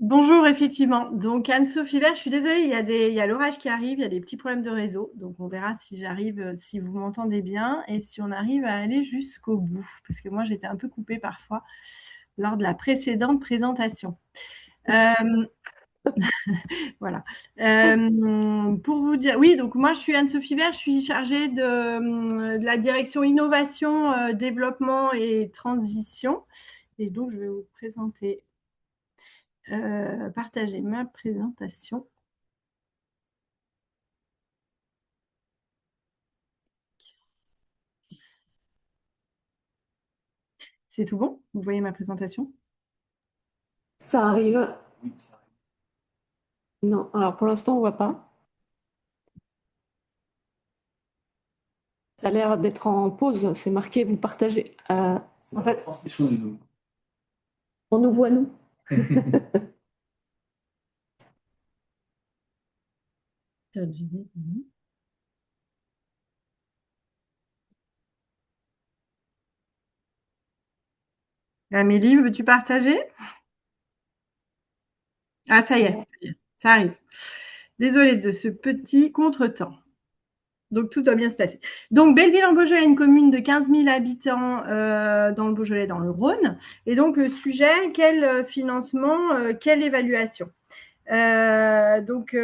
Bonjour, effectivement. Donc, Anne-Sophie Vert, je suis désolée, il y a l'orage qui arrive, il y a des petits problèmes de réseau. Donc, on verra si j'arrive, si vous m'entendez bien et si on arrive à aller jusqu'au bout. Parce que moi, j'étais un peu coupée parfois lors de la précédente présentation. Voilà. Pour vous dire, oui, donc moi, je suis Anne-Sophie Vert, je suis chargée de la direction innovation, développement et transition. Et donc, je vais vous présenter. Partager ma présentation. C'est tout bon? Vous voyez ma présentation? Ça arrive. Non, alors pour l'instant, on ne voit pas. Ça a l'air d'être en pause, c'est marqué, vous partagez. En fait, transmission de nous. On nous voit, nous. Amélie, veux-tu partager? Ah, ça y est, ça arrive. Désolée de ce petit contretemps. Donc, tout doit bien se passer. Donc, Belleville-en-Beaujolais est une commune de 15 000 habitants dans le Beaujolais, dans le Rhône. Et donc, le sujet, quel financement, quelle évaluation? Donc,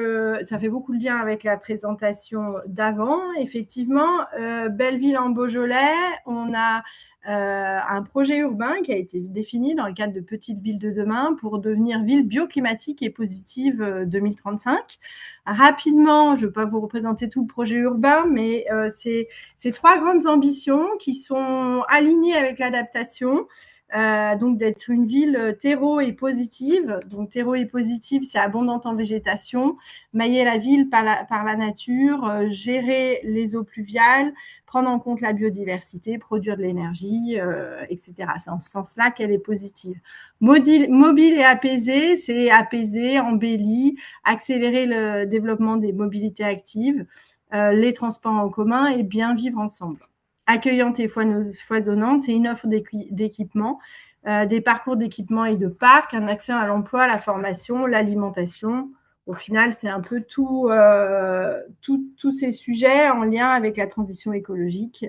ça fait beaucoup de lien avec la présentation d'avant. Effectivement, Belleville-en-Beaujolais, on a un projet urbain qui a été défini dans le cadre de Petites Villes de demain pour devenir ville bioclimatique et positive 2035. Rapidement, je ne vais pas vous représenter tout le projet urbain, mais c'est trois grandes ambitions qui sont alignées avec l'adaptation. donc d'être une ville terreau et positive. Donc terreau et positive, c'est abondante en végétation, mailler la ville par la nature, gérer les eaux pluviales, prendre en compte la biodiversité, produire de l'énergie, etc. C'est en ce sens-là qu'elle est positive. Mobile et apaisé, c'est apaiser, embellir, accélérer le développement des mobilités actives, les transports en commun et bien vivre ensemble. Accueillante et foisonnante, c'est une offre d'équipement, des parcours d'équipement et de parcs, un accès à l'emploi, à la formation, l'alimentation. Au final, c'est un peu tous ces sujets en lien avec la transition écologique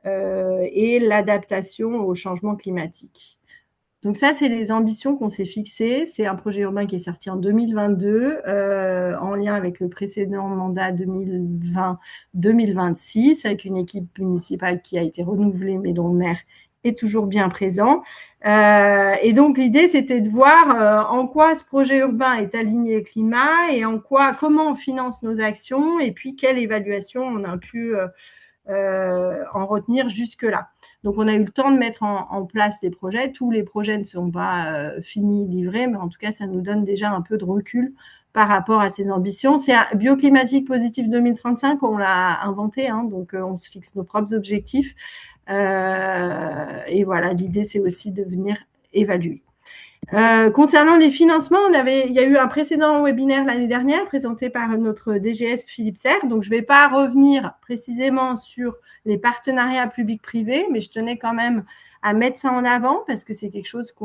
et l'adaptation au changement climatique. Donc ça, c'est les ambitions qu'on s'est fixées. C'est un projet urbain qui est sorti en 2022 en lien avec le précédent mandat 2020-2026 avec une équipe municipale qui a été renouvelée mais dont le maire est toujours bien présent. Et donc l'idée, c'était de voir en quoi ce projet urbain est aligné au climat et comment on finance nos actions et puis quelle évaluation on a pu en retenir jusque-là. Donc, on a eu le temps de mettre en place les projets. Tous les projets ne sont pas finis, livrés, mais en tout cas, ça nous donne déjà un peu de recul par rapport à ces ambitions. C'est un bioclimatique positif 2035, on l'a inventé, hein, donc on se fixe nos propres objectifs. Et voilà, l'idée, c'est aussi de venir évaluer. Concernant les financements, il y a eu un précédent webinaire l'année dernière présenté par notre DGS Philippe Serre. Donc, je ne vais pas revenir précisément sur les partenariats publics-privés, mais je tenais quand même à mettre ça en avant parce que c'est quelque chose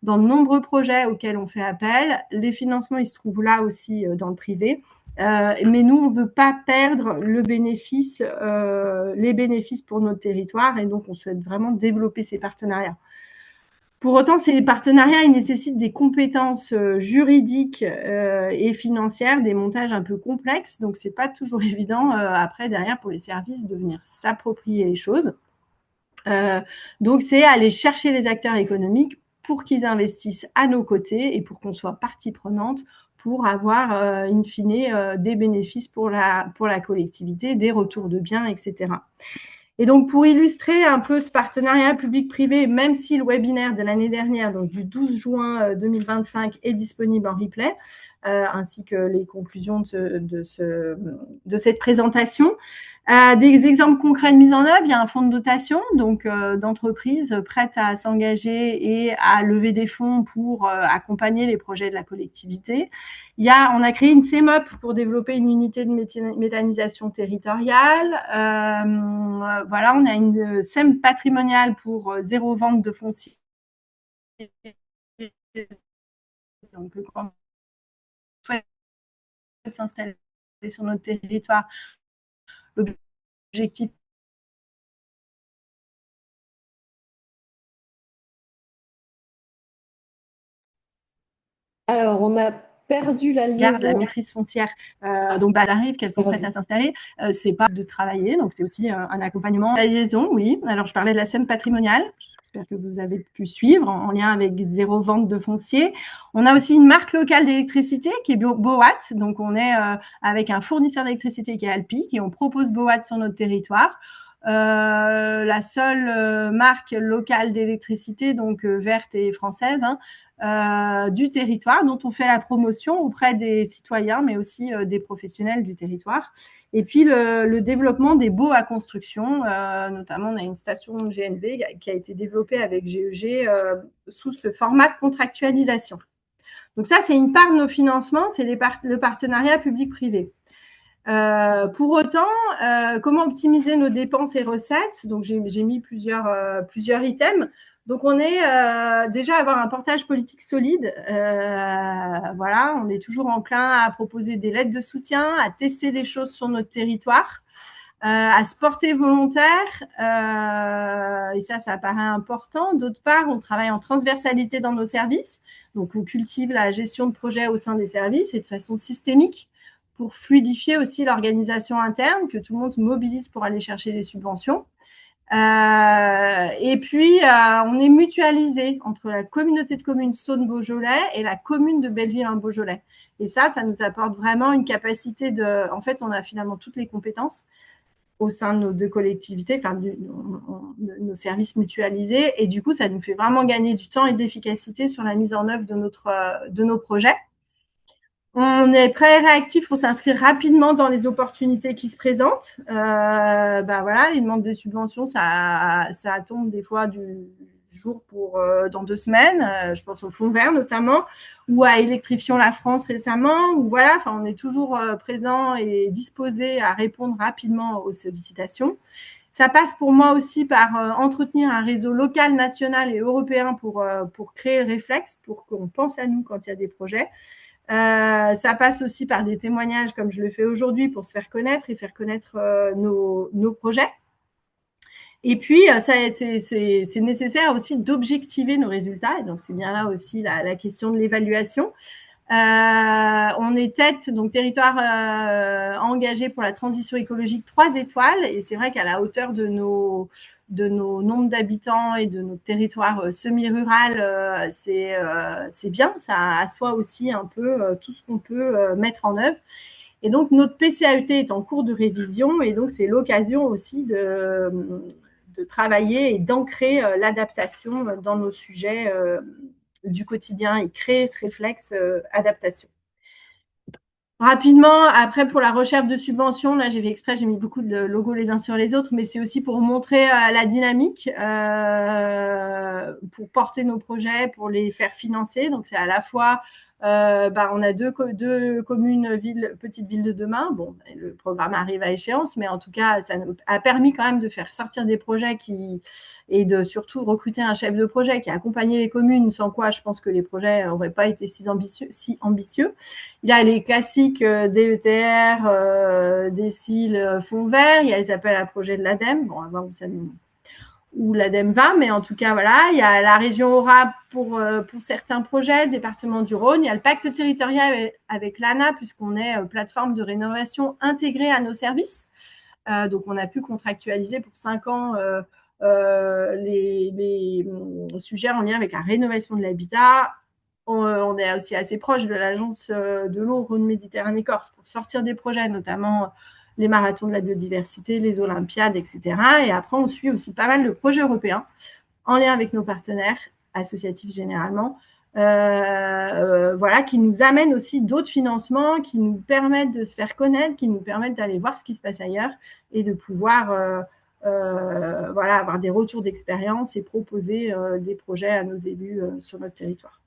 dans de nombreux projets auxquels on fait appel, les financements, ils se trouvent là aussi dans le privé. Mais nous, on ne veut pas perdre les bénéfices pour notre territoire et donc on souhaite vraiment développer ces partenariats. Pour autant, ces partenariats, ils nécessitent des compétences juridiques et financières, des montages un peu complexes. Donc, ce n'est pas toujours évident après, derrière, pour les services de venir s'approprier les choses. Donc, c'est aller chercher les acteurs économiques pour qu'ils investissent à nos côtés et pour qu'on soit partie prenante pour avoir, in fine, des bénéfices pour la collectivité, des retours de biens, etc. Et donc, pour illustrer un peu ce partenariat public-privé, même si le webinaire de l'année dernière, donc du 12 juin 2025, est disponible en replay, ainsi que les conclusions de cette présentation. Des exemples concrets de mise en œuvre, il y a un fonds de dotation, donc d'entreprises prêtes à s'engager et à lever des fonds pour accompagner les projets de la collectivité. On a créé une CEMOP pour développer une unité de méthanisation territoriale. Voilà, on a une SEM patrimoniale pour zéro vente de foncier. Donc, quand on souhaite s'installer sur notre territoire, l'objectif. Alors, on a perdu la liaison. La maîtrise foncière, donc elle arrive qu'elles sont prêtes à s'installer. C'est pas de travailler, donc c'est aussi un accompagnement. La liaison, oui. Alors, je parlais de la SEM patrimoniale. J'espère que vous avez pu suivre en lien avec zéro vente de foncier. On a aussi une marque locale d'électricité qui est BOAT. Donc, on est avec un fournisseur d'électricité qui est Alpiq et on propose BOAT sur notre territoire. La seule marque locale d'électricité, donc verte et française, du territoire, dont on fait la promotion auprès des citoyens, mais aussi des professionnels du territoire. Et puis, le développement des baux à construction, notamment, on a une station GNV qui a été développée avec GEG sous ce format de contractualisation. Donc ça, c'est une part de nos financements, c'est le partenariat public-privé. Pour autant, comment optimiser nos dépenses et recettes? Donc, j'ai mis plusieurs items. Donc, on est déjà avoir un portage politique solide. Voilà, on est toujours enclin à proposer des lettres de soutien, à tester des choses sur notre territoire, à se porter volontaire. Et ça paraît important. D'autre part, on travaille en transversalité dans nos services. Donc, on cultive la gestion de projets au sein des services et de façon systémique pour fluidifier aussi l'organisation interne, que tout le monde se mobilise pour aller chercher les subventions. Et puis, on est mutualisé entre la communauté de communes Saône-Beaujolais et la commune de Belleville-en-Beaujolais. Et ça nous apporte vraiment une capacité en fait, on a finalement toutes les compétences au sein de nos deux collectivités, enfin nos services mutualisés. Et du coup, ça nous fait vraiment gagner du temps et de l'efficacité sur la mise en œuvre de nos projets. On est très réactif pour s'inscrire rapidement dans les opportunités qui se présentent. Voilà, les demandes de subventions, ça tombe des fois du jour pour dans 2 semaines. Je pense au Fonds vert notamment, ou à Électrifions la France récemment. Ou voilà, enfin, on est toujours présent et disposé à répondre rapidement aux sollicitations. Ça passe pour moi aussi par entretenir un réseau local, national et européen pour créer le réflexe, pour qu'on pense à nous quand il y a des projets. Ça passe aussi par des témoignages comme je le fais aujourd'hui pour se faire connaître et faire connaître nos projets. Et puis, c'est nécessaire aussi d'objectiver nos résultats. Et donc, c'est bien là aussi la question de l'évaluation. On est tête, donc territoire engagé pour la transition écologique 3 étoiles. Et c'est vrai qu'à la hauteur de nos nombres d'habitants et de notre territoire semi-rural, c'est bien. Ça assoit aussi un peu tout ce qu'on peut mettre en œuvre. Et donc, notre PCAET est en cours de révision. Et donc, c'est l'occasion aussi de travailler et d'ancrer l'adaptation dans nos sujets du quotidien et créer ce réflexe adaptation. Rapidement, après, pour la recherche de subventions, là, j'ai fait exprès, j'ai mis beaucoup de logos les uns sur les autres, mais c'est aussi pour montrer la dynamique, pour porter nos projets, pour les faire financer. Donc, c'est à la fois, on a deux communes, petites villes de demain. Bon, le programme arrive à échéance, mais en tout cas, ça a permis quand même de faire sortir des projets et de surtout recruter un chef de projet qui a accompagné les communes, sans quoi je pense que les projets n'auraient pas été si ambitieux. Il y a les classiques DETR, DECIL, Fonds vert. Il y a les appels à projets de l'ADEME. Bon, à voir où l'ADEME va, mais en tout cas, voilà. Il y a la région Aura pour certains projets, département du Rhône. Il y a le pacte territorial avec l'ANA, puisqu'on est plateforme de rénovation intégrée à nos services. Donc, on a pu contractualiser pour 5 ans les sujets en lien avec la rénovation de l'habitat. On est aussi assez proche de l'agence de l'eau Rhône-Méditerranée-Corse pour sortir des projets, notamment les marathons de la biodiversité, les Olympiades, etc. Et après, on suit aussi pas mal de projets européens en lien avec nos partenaires associatifs généralement, qui nous amènent aussi d'autres financements, qui nous permettent de se faire connaître, qui nous permettent d'aller voir ce qui se passe ailleurs et de pouvoir avoir des retours d'expérience et proposer des projets à nos élus sur notre territoire.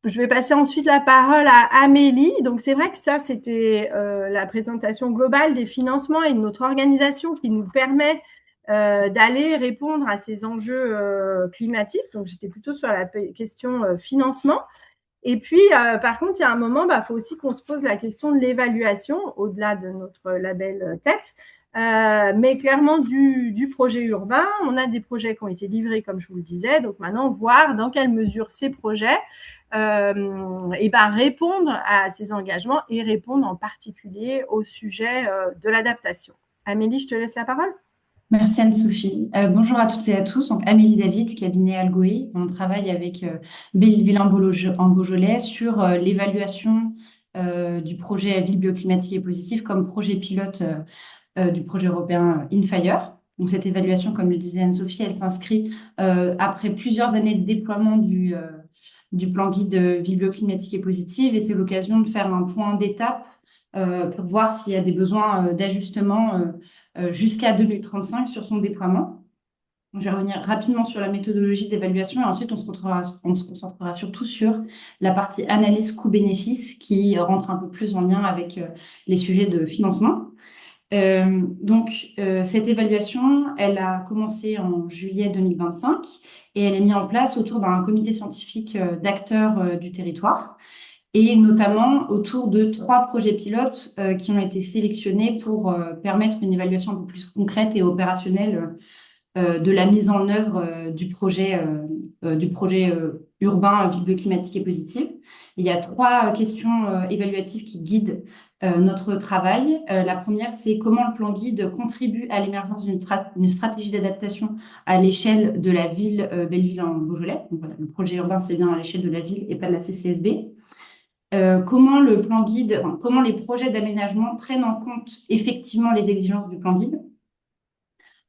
Je vais passer ensuite la parole à Amélie. Donc, c'est vrai que ça, c'était la présentation globale des financements et de notre organisation qui nous permet d'aller répondre à ces enjeux climatiques. Donc, j'étais plutôt sur la question financement. Et puis, par contre, il y a un moment, il faut aussi qu'on se pose la question de l'évaluation au-delà de notre label tête. Mais clairement du projet urbain. On a des projets qui ont été livrés, comme je vous le disais. Donc maintenant, voir dans quelle mesure ces projets répondent à ces engagements et répondent en particulier au sujet de l'adaptation. Amélie, je te laisse la parole. Merci Anne-Sophie. Bonjour à toutes et à tous. Donc, Amélie David du cabinet Algoé. On travaille avec Belleville en Beaujolais sur l'évaluation du projet Ville bioclimatique et positive comme projet pilote du projet européen InFire. Donc, cette évaluation, comme le disait Anne-Sophie, elle s'inscrit après plusieurs années de déploiement du plan guide Ville bioclimatique et positive. Et c'est l'occasion de faire un point d'étape pour voir s'il y a des besoins d'ajustement jusqu'à 2035 sur son déploiement. Je vais revenir rapidement sur la méthodologie d'évaluation et ensuite on se concentrera surtout sur la partie analyse coût-bénéfice qui rentre un peu plus en lien avec les sujets de financement. Cette évaluation, elle a commencé en juillet 2025 et elle est mise en place autour d'un comité scientifique d'acteurs du territoire et notamment autour de 3 projets pilotes qui ont été sélectionnés pour permettre une évaluation un peu plus concrète et opérationnelle de la mise en œuvre du projet urbain Ville bioclimatique et positive. Il y a 3 questions évaluatives qui guident notre travail. La première, c'est comment le plan guide contribue à l'émergence d'une stratégie d'adaptation à l'échelle de la ville Belleville en Beaujolais. Donc, voilà, le projet urbain, c'est bien à l'échelle de la ville et pas de la CCSB. comment le plan guide, enfin, comment les projets d'aménagement prennent en compte effectivement les exigences du plan guide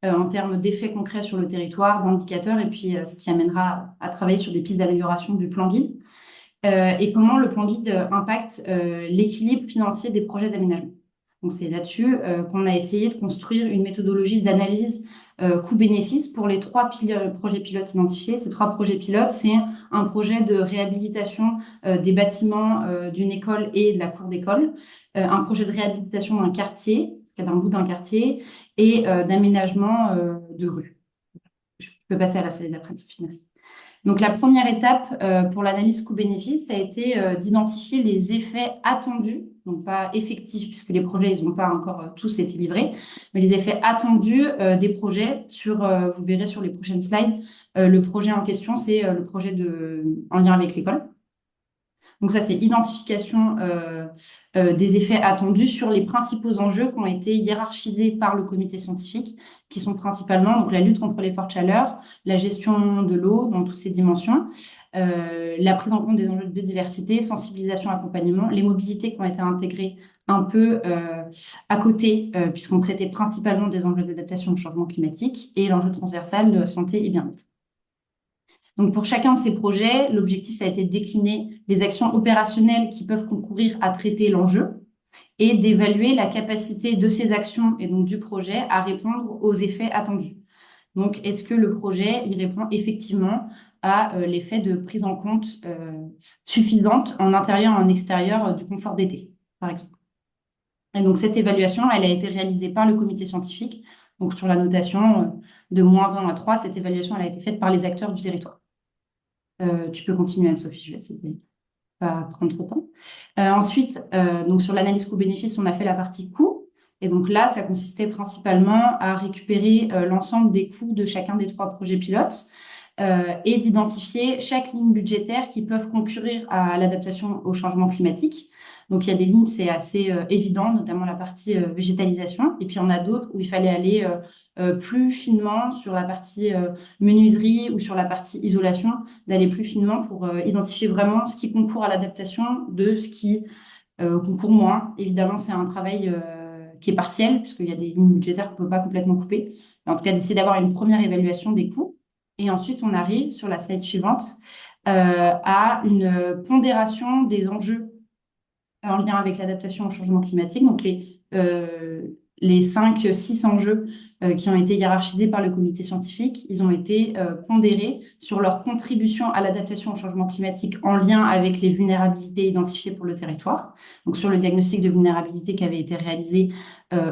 en termes d'effets concrets sur le territoire, d'indicateurs, et puis ce qui amènera à travailler sur des pistes d'amélioration du plan guide, et comment le plan guide impacte l'équilibre financier des projets d'aménagement. Donc, c'est là-dessus qu'on a essayé de construire une méthodologie d'analyse coût-bénéfice pour les 3 projets pilotes identifiés. Ces 3 projets pilotes, c'est un projet de réhabilitation des bâtiments d'une école et de la cour d'école, un projet de réhabilitation d'un quartier, d'un bout d'un quartier, et d'aménagement de rue. Je peux passer à la slide d'après, Sophie, merci. Donc, la première étape pour l'analyse coût-bénéfice, ça a été d'identifier les effets attendus, donc pas effectifs, puisque les projets, ils n'ont pas encore tous été livrés, mais les effets attendus des projets vous verrez sur les prochaines slides, le projet en question, c'est le projet en lien avec l'école. Donc ça, c'est identification des effets attendus sur les principaux enjeux qui ont été hiérarchisés par le comité scientifique, qui sont principalement donc, la lutte contre les fortes chaleurs, la gestion de l'eau dans toutes ses dimensions, la prise en compte des enjeux de biodiversité, sensibilisation, accompagnement, les mobilités qui ont été intégrées un peu à côté, puisqu'on traitait principalement des enjeux d'adaptation au changement climatique, et l'enjeu transversal de santé et bien-être. Donc, pour chacun de ces projets, l'objectif, ça a été de décliner les actions opérationnelles qui peuvent concourir à traiter l'enjeu et d'évaluer la capacité de ces actions et donc du projet à répondre aux effets attendus. Donc, est-ce que le projet y répond effectivement à l'effet de prise en compte suffisante en intérieur et en extérieur du confort d'été, par exemple. Et donc, cette évaluation, elle a été réalisée par le comité scientifique. Donc, sur la notation de -1 à 3, cette évaluation, elle a été faite par les acteurs du territoire. Tu peux continuer, Anne-Sophie, je vais essayer de pas prendre trop de temps. Ensuite, donc sur l'analyse coût-bénéfice, on a fait la partie coût. Et donc là, ça consistait principalement à récupérer l'ensemble des coûts de chacun des 3 projets pilotes et d'identifier chaque ligne budgétaire qui peuvent concourir à l'adaptation au changement climatique. Donc, il y a des lignes, c'est assez évident, notamment la partie végétalisation. Et puis, il y en a d'autres où il fallait aller plus finement sur la partie menuiserie ou sur la partie isolation, d'aller plus finement pour identifier vraiment ce qui concourt à l'adaptation de ce qui concourt moins. Évidemment, c'est un travail qui est partiel, puisqu'il y a des lignes budgétaires qu'on ne peut pas complètement couper. Mais en tout cas, d'essayer d'avoir une première évaluation des coûts. Et ensuite, on arrive sur la slide suivante à une pondération des enjeux en lien avec l'adaptation au changement climatique. Donc, les 5-6 enjeux qui ont été hiérarchisés par le comité scientifique, ils ont été pondérés sur leur contribution à l'adaptation au changement climatique en lien avec les vulnérabilités identifiées pour le territoire. Donc, sur le diagnostic de vulnérabilité qui avait été réalisé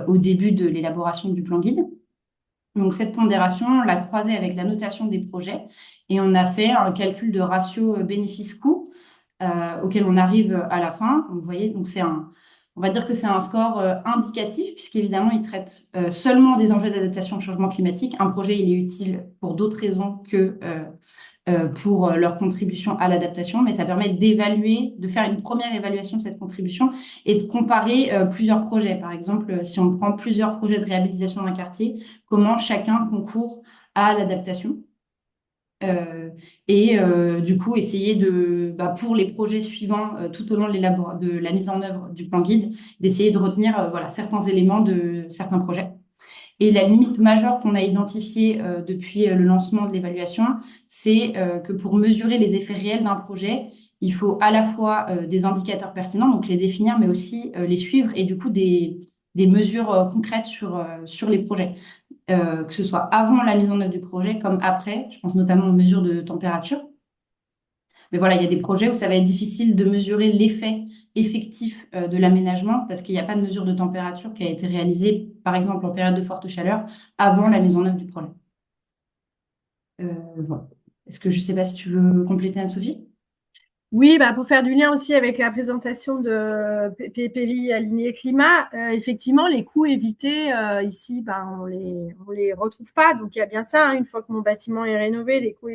au début de l'élaboration du plan guide. Donc, cette pondération, on l'a croisée avec la notation des projets et on a fait un calcul de ratio bénéfice-coût auquel on arrive à la fin. Vous voyez, donc on va dire que c'est un score indicatif, puisqu'évidemment, il traite seulement des enjeux d'adaptation au changement climatique. Un projet, il est utile pour d'autres raisons que pour leur contribution à l'adaptation, mais ça permet d'évaluer, de faire une première évaluation de cette contribution et de comparer plusieurs projets. Par exemple, si on prend plusieurs projets de réhabilitation d'un quartier, comment chacun concourt à l'adaptation. Du coup, essayer pour les projets suivants, tout au long de la mise en œuvre du plan guide, d'essayer de retenir certains éléments de certains projets. Et la limite majeure qu'on a identifiée depuis le lancement de l'évaluation, c'est que pour mesurer les effets réels d'un projet, il faut à la fois des indicateurs pertinents, donc les définir, mais aussi les suivre et du coup des mesures concrètes sur les projets. Que ce soit avant la mise en œuvre du projet comme après. Je pense notamment aux mesures de température. Mais voilà, il y a des projets où ça va être difficile de mesurer l'effet effectif de l'aménagement parce qu'il n'y a pas de mesure de température qui a été réalisée, par exemple, en période de forte chaleur, avant la mise en œuvre du projet. Voilà. Est-ce que je ne sais pas si tu veux compléter, Anne-Sophie ? Oui, pour faire du lien aussi avec la présentation de PPI Aligné Climat, effectivement, les coûts évités, ici, on les retrouve pas. Donc, il y a bien ça. Une fois que mon bâtiment est rénové, les coûts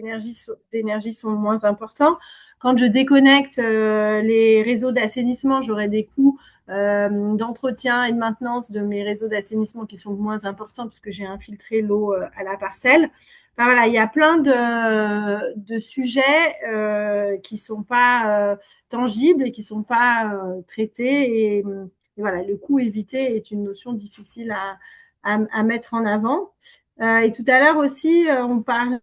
d'énergie sont moins importants. Quand je déconnecte les réseaux d'assainissement, j'aurai des coûts d'entretien et de maintenance de mes réseaux d'assainissement qui sont moins importants puisque j'ai infiltré l'eau à la parcelle. voilà, il y a plein de sujets qui sont pas tangibles et qui sont pas traités. Et voilà, le coût évité est une notion difficile à mettre en avant. Et tout à l'heure aussi, on parlait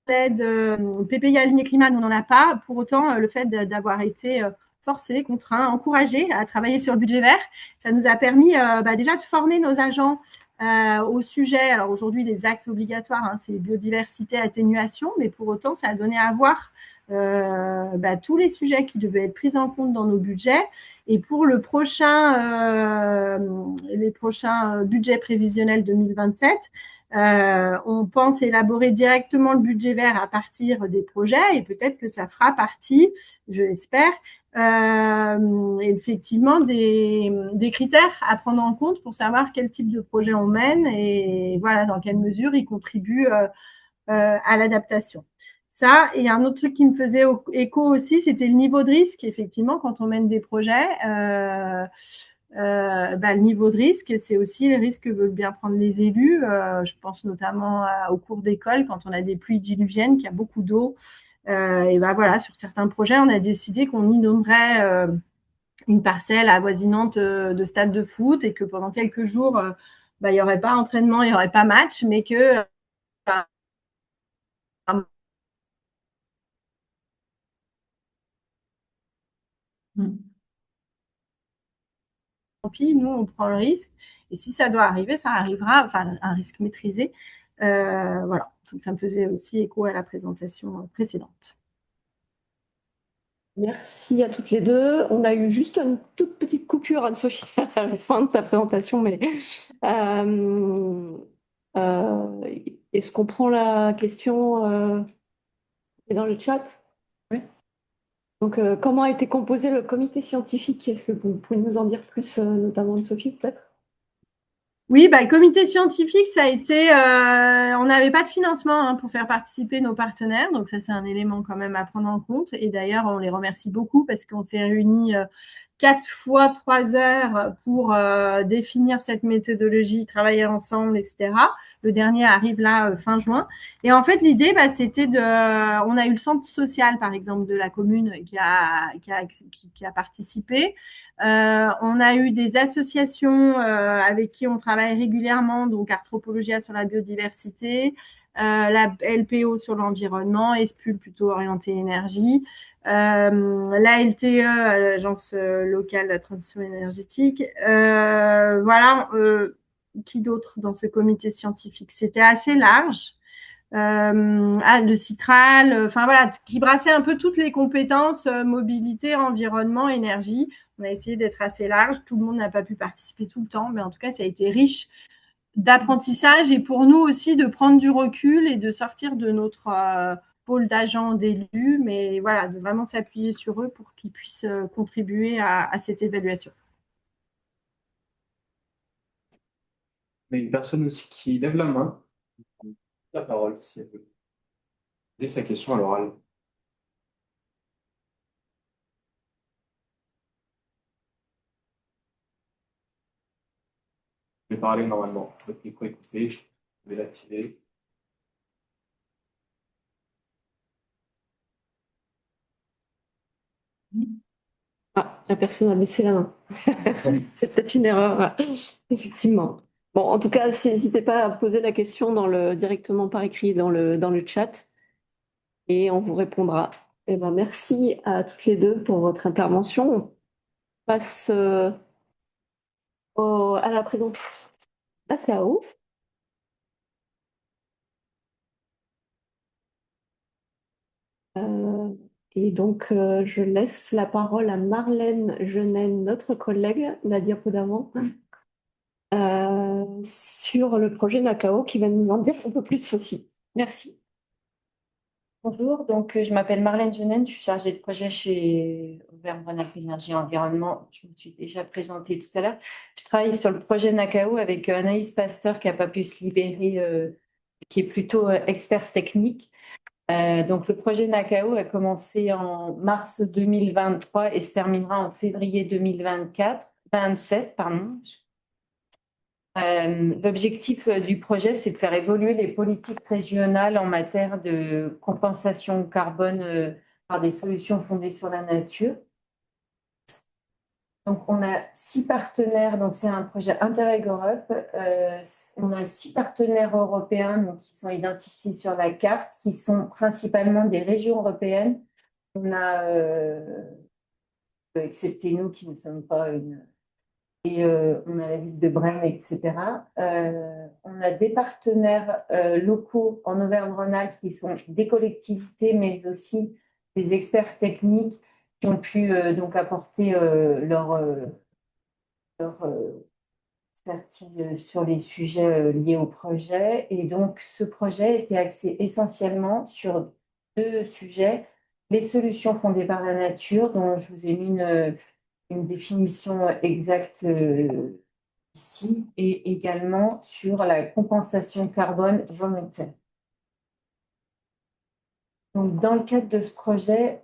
de PPI aligné climat, nous on n'en a pas. Pour autant, le fait d'avoir été forcé, contraint, encouragé à travailler sur le budget vert, ça nous a permis déjà de former nos agents au sujet. Alors aujourd'hui, les axes obligatoires, hein, c'est biodiversité, atténuation, mais pour autant, ça a donné à voir tous les sujets qui devaient être pris en compte dans nos budgets. Et pour les prochains budgets prévisionnels 2027, on pense élaborer directement le budget vert à partir des projets et peut-être que ça fera partie, je l'espère, effectivement des critères à prendre en compte pour savoir quel type de projet on mène et voilà dans quelle mesure il contribue à l'adaptation. Ça, et un autre truc qui me faisait écho aussi, c'était le niveau de risque. Effectivement, quand on mène des projets, le niveau de risque, c'est aussi les risques que veulent bien prendre les élus. Je pense notamment aux cours d'école, quand on a des pluies diluviennes, qu'il y a beaucoup d'eau. Et voilà, sur certains projets, on a décidé qu'on inonderait une parcelle avoisinante de stade de foot et que pendant quelques jours, il n'y aurait pas entraînement, il n'y aurait pas match, mais que tant pis, nous, on prend le risque. Et si ça doit arriver, ça arrivera, enfin, un risque maîtrisé. Voilà, donc ça me faisait aussi écho à la présentation précédente. Merci à toutes les deux. On a eu juste une toute petite coupure, Anne-Sophie, à la fin de ta présentation, mais est-ce qu'on prend la question dans le chat? Oui. Donc, comment a été composé le comité scientifique? Est-ce que vous pouvez nous en dire plus, notamment Anne-Sophie, peut-être? Oui, le comité scientifique, ça a été, on n'avait pas de financement pour faire participer nos partenaires, donc ça c'est un élément quand même à prendre en compte. Et d'ailleurs, on les remercie beaucoup parce qu'on s'est réunis 4 fois 3 heures pour définir cette méthodologie, travailler ensemble, etc. Le dernier arrive là fin juin. Et en fait, l'idée, c'était on a eu le centre social, par exemple, de la commune qui a participé. On a eu des associations avec qui on travaille régulièrement, donc Arthropologia sur la biodiversité, la LPO sur l'environnement, ESPUL plutôt orienté énergie, la LTE, l'Agence locale de la transition énergétique. Voilà, qui d'autre dans ce comité scientifique? C'était assez large. Le Citral, enfin voilà, qui brassait un peu toutes les compétences mobilité, environnement, énergie. On a essayé d'être assez large. Tout le monde n'a pas pu participer tout le temps, mais en tout cas, ça a été riche d'apprentissage et pour nous aussi de prendre du recul et de sortir de notre pôle d'agents d'élus, mais voilà, de vraiment s'appuyer sur eux pour qu'ils puissent contribuer à cette évaluation. Mais une personne aussi qui lève la main, la parole, si elle veut poser sa question à l'oral. Je vais parler normalement. Votre micro est coupé, je vais l'activer. Ah, la personne a baissé la main. C'est peut-être une erreur, effectivement. Bon, en tout cas, n'hésitez pas à poser la question directement par écrit dans le chat et on vous répondra. Eh ben, merci à toutes les deux pour votre intervention. On passe à la présentation. Ah, c'est à vous. Et donc, je laisse la parole à Marlène Jeunesse, notre collègue, l'a dit un peu d'avant, sur le projet Macao, qui va nous en dire un peu plus aussi. Merci. Bonjour, donc je m'appelle Marlène Jeunesse, je suis chargée de projet chez Auvergne-Rhône-Alpes Énergie Environnement. Je me suis déjà présentée tout à l'heure. Je travaille sur le projet Nakao avec Anaïs Pasteur qui n'a pas pu se libérer, qui est plutôt expert technique. Donc le projet Nakao a commencé en mars 2023 et se terminera en février 2027, pardon. L'objectif du projet, c'est de faire évoluer les politiques régionales en matière de compensation carbone par des solutions fondées sur la nature. Donc, on a 6 partenaires, donc c'est un projet Interreg Europe. On a 6 partenaires européens donc, qui sont identifiés sur la carte, qui sont principalement des régions européennes. On a, excepté nous qui ne sommes pas une. Et on a la ville de Brême, etc. On a des partenaires locaux en Auvergne-Rhône-Alpes qui sont des collectivités, mais aussi des experts techniques qui ont pu donc apporter leur expertise sur les sujets liés au projet. Et donc, ce projet était axé essentiellement sur 2 sujets. Les solutions fondées par la nature, dont je vous ai mis une définition exacte ici, et également sur la compensation carbone volontaire. Donc, dans le cadre de ce projet,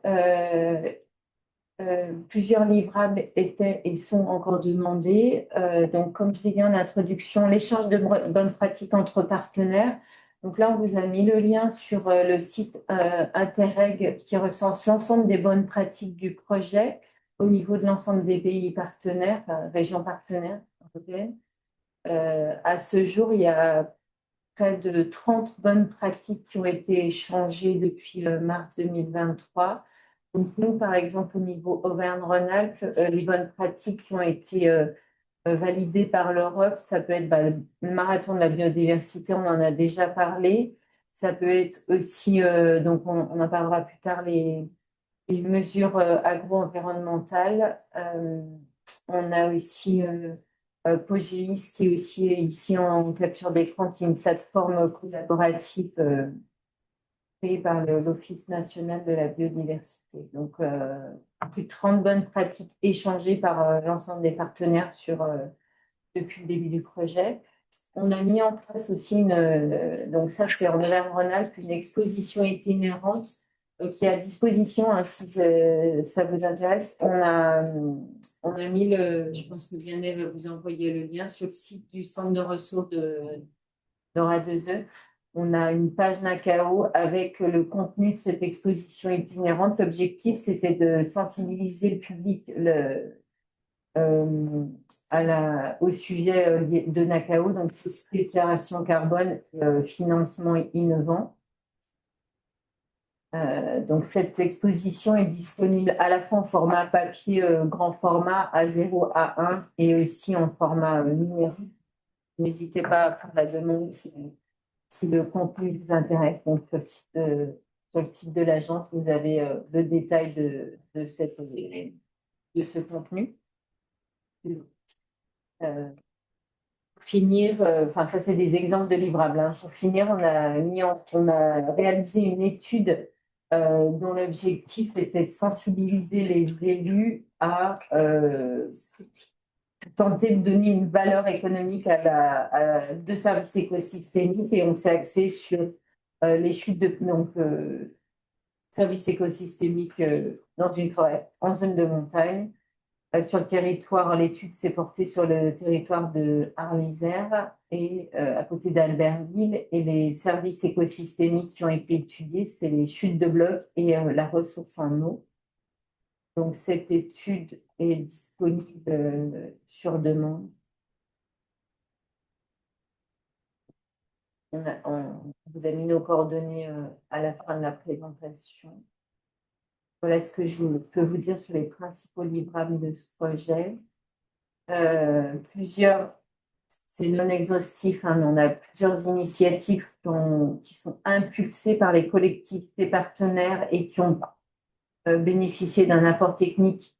plusieurs livrables étaient et sont encore demandés. Donc, comme je l'ai dit en introduction, l'échange de bonnes pratiques entre partenaires. Donc là, on vous a mis le lien sur le site Interreg qui recense l'ensemble des bonnes pratiques du projet au niveau de l'ensemble des pays partenaires, régions partenaires européennes. À ce jour, il y a près de 30 bonnes pratiques qui ont été échangées depuis mars 2023. Donc nous, par exemple, au niveau Auvergne-Rhône-Alpes, les bonnes pratiques qui ont été validées par l'Europe, ça peut être le marathon de la biodiversité, on en a déjà parlé. Ça peut être aussi, donc on en parlera plus tard, les mesures agro-environnementales. On a aussi Pogéis qui est aussi ici en capture d'écran, qui est une plateforme collaborative créée par l'Office national de la biodiversité. Donc, plus de 30 bonnes pratiques échangées par l'ensemble des partenaires depuis le début du projet. On a mis en place aussi donc ça c'est en Auvergne-Rhône-Alpes, une exposition itinérante qui est à disposition, hein, si ça vous intéresse. On a mis je pense que Vianney va vous envoyer le lien sur le site du centre de ressources d'Ora2E. On a une page Nakao avec le contenu de cette exposition itinérante. L'objectif, c'était de sensibiliser le public au sujet de Nakao, donc séquestration carbone, financement innovant. Donc cette exposition est disponible à la fois en format papier grand format A0, A1 et aussi en format numérique. N'hésitez pas à faire la demande si le contenu vous intéresse. Donc sur le site de l'agence, vous avez le détail de ce contenu. Pour finir, enfin ça c'est des exemples de livrables. Hein. Pour finir, on a réalisé une étude dont l'objectif était de sensibiliser les élus à tenter de donner une valeur économique de services écosystémiques, et on s'est axé sur les chutes de services écosystémiques dans une forêt, en zone de montagne. Sur le territoire, l'étude s'est portée sur le territoire de Arles-Isère et à côté d'Albertville. Et les services écosystémiques qui ont été étudiés, c'est les chutes de blocs et la ressource en eau. Donc, cette étude est disponible sur demande. On vous a mis nos coordonnées à la fin de la présentation. Voilà ce que je peux vous dire sur les principaux livrables de ce projet. C'est non exhaustif, hein, mais on a plusieurs initiatives qui sont impulsées par les collectivités partenaires et qui ont bénéficié d'un apport technique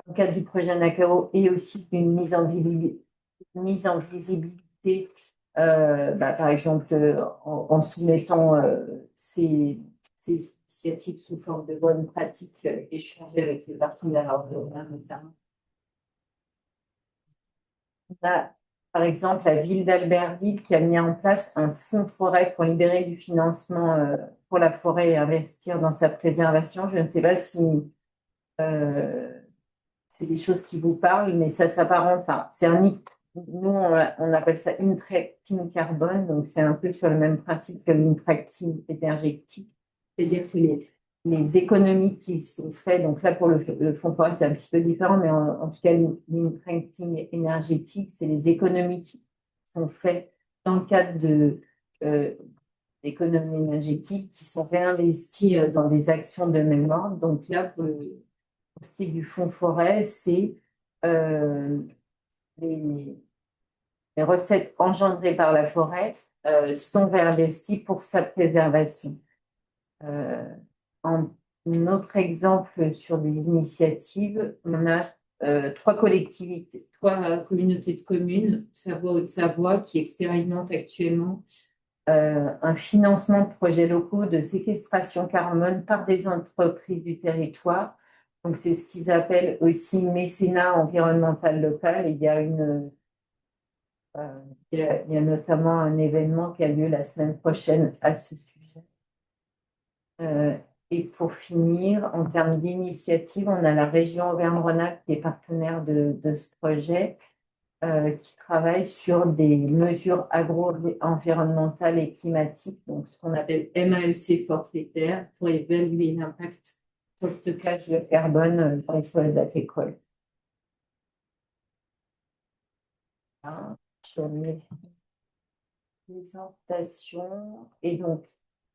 dans le cadre du projet Nakao et aussi d'une mise en visibilité, par exemple en soumettant ces initiatives sous forme de bonnes pratiques échangées avec les partenaires européens notamment. On a par exemple la ville d'Albertville qui a mis en place un fonds de forêt pour libérer du financement pour la forêt et investir dans sa préservation. Je ne sais pas si c'est des choses qui vous parlent, mais ça s'apparente, enfin, c'est un nous, on appelle ça interacting carbone, donc c'est un peu sur le même principe que l'interacting énergétique, c'est-à-dire que les économies qui sont faites, donc là pour le fonds forêt c'est un petit peu différent, mais en tout cas l'interacting énergétique, c'est les économies qui sont faites dans le cadre d'économies énergétiques qui sont réinvesties dans des actions de même ordre. Donc là, pour ce qui est du fonds forêt, c'est les recettes engendrées par la forêt sont réinvesties pour sa préservation. Un autre exemple sur des initiatives, on a trois communautés de communes, Savoie, Haute-Savoie, qui expérimentent actuellement un financement de projets locaux de séquestration carbone par des entreprises du territoire. Donc, c'est ce qu'ils appellent aussi mécénat environnemental local. Il y a il y a notamment un événement qui a lieu la semaine prochaine à ce sujet. Et pour finir, en termes d'initiative, on a la région Auvergne-Rhône-Alpes qui est partenaire de ce projet, qui travaille sur des mesures agro-environnementales et climatiques, donc ce qu'on appelle MAEC forfaitaire, pour évaluer l'impact sur le stockage de carbone dans les sols agricoles. Sur les présentations, et donc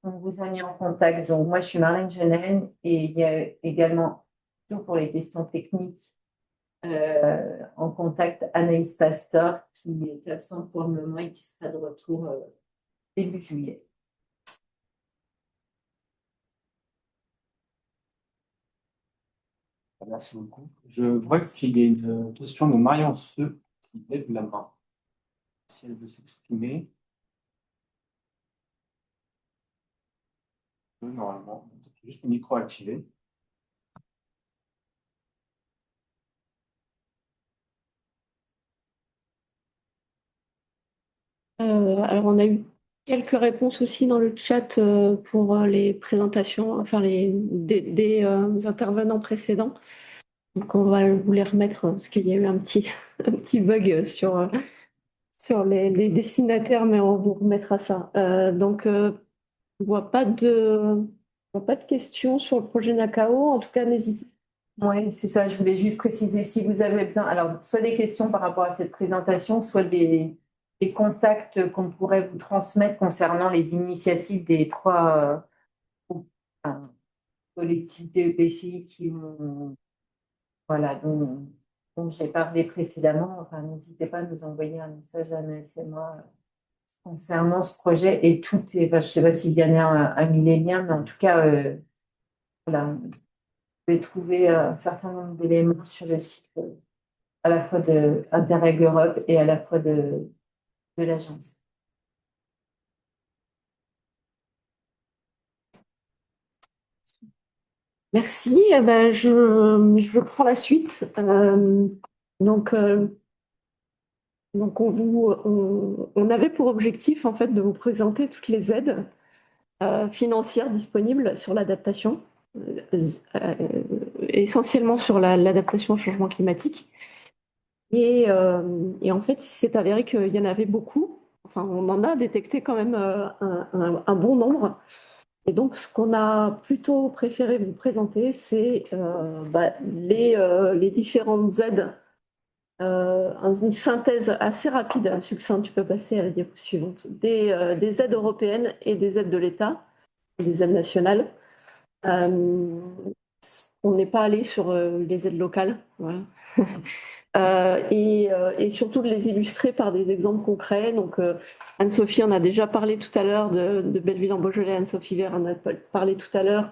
on vous a mis en contact. Donc moi je suis Marlène Jeunel et il y a également, pour les questions techniques, en contact Anaïs Pastor qui est absente pour le moment et qui sera de retour début juillet. Merci beaucoup. Je vois qu'il y a une question de Marion Seux qui lève la main. Si elle veut s'exprimer. Normalement, juste le micro activé. Alors, on a eu quelques réponses aussi dans le chat pour les présentations, enfin des intervenants précédents. Donc, on va vous les remettre parce qu'il y a eu un petit bug sur les destinataires, mais on vous remettra ça. Donc, je ne vois pas de questions sur le projet Nakao. En tout cas, n'hésitez pas. Oui, c'est ça. Je voulais juste préciser si vous avez besoin, alors soit des questions par rapport à cette présentation, soit des contacts qu'on pourrait vous transmettre concernant les initiatives des trois collectivités EPCI qui ont, voilà, dont j'ai parlé précédemment. Enfin, n'hésitez pas à nous envoyer un message à Anaïs et moi concernant ce projet et tout. Je ne sais pas si Yann a mis les liens, mais en tout cas, voilà. Vous pouvez trouver un certain nombre d'éléments sur le site à la fois de Interreg Europe et à la fois de l'agence. Merci. Eh ben, je prends la suite. Donc, on avait pour objectif en fait de vous présenter toutes les aides financières disponibles sur l'adaptation, essentiellement sur l'adaptation au changement climatique. Et en fait, il s'est avéré qu'il y en avait beaucoup. Enfin, on en a détecté quand même un bon nombre. Et donc, ce qu'on a plutôt préféré vous présenter, c'est les différentes aides. Une synthèse assez rapide, succincte, tu peux passer à la diapo suivante, des aides européennes et des aides de l'État, des aides nationales. On n'est pas allé sur les aides locales, voilà. Et surtout de les illustrer par des exemples concrets. Donc, Anne-Sophie en a déjà parlé tout à l'heure de Belleville-en-Beaujolais, Anne-Sophie Vert en a parlé tout à l'heure.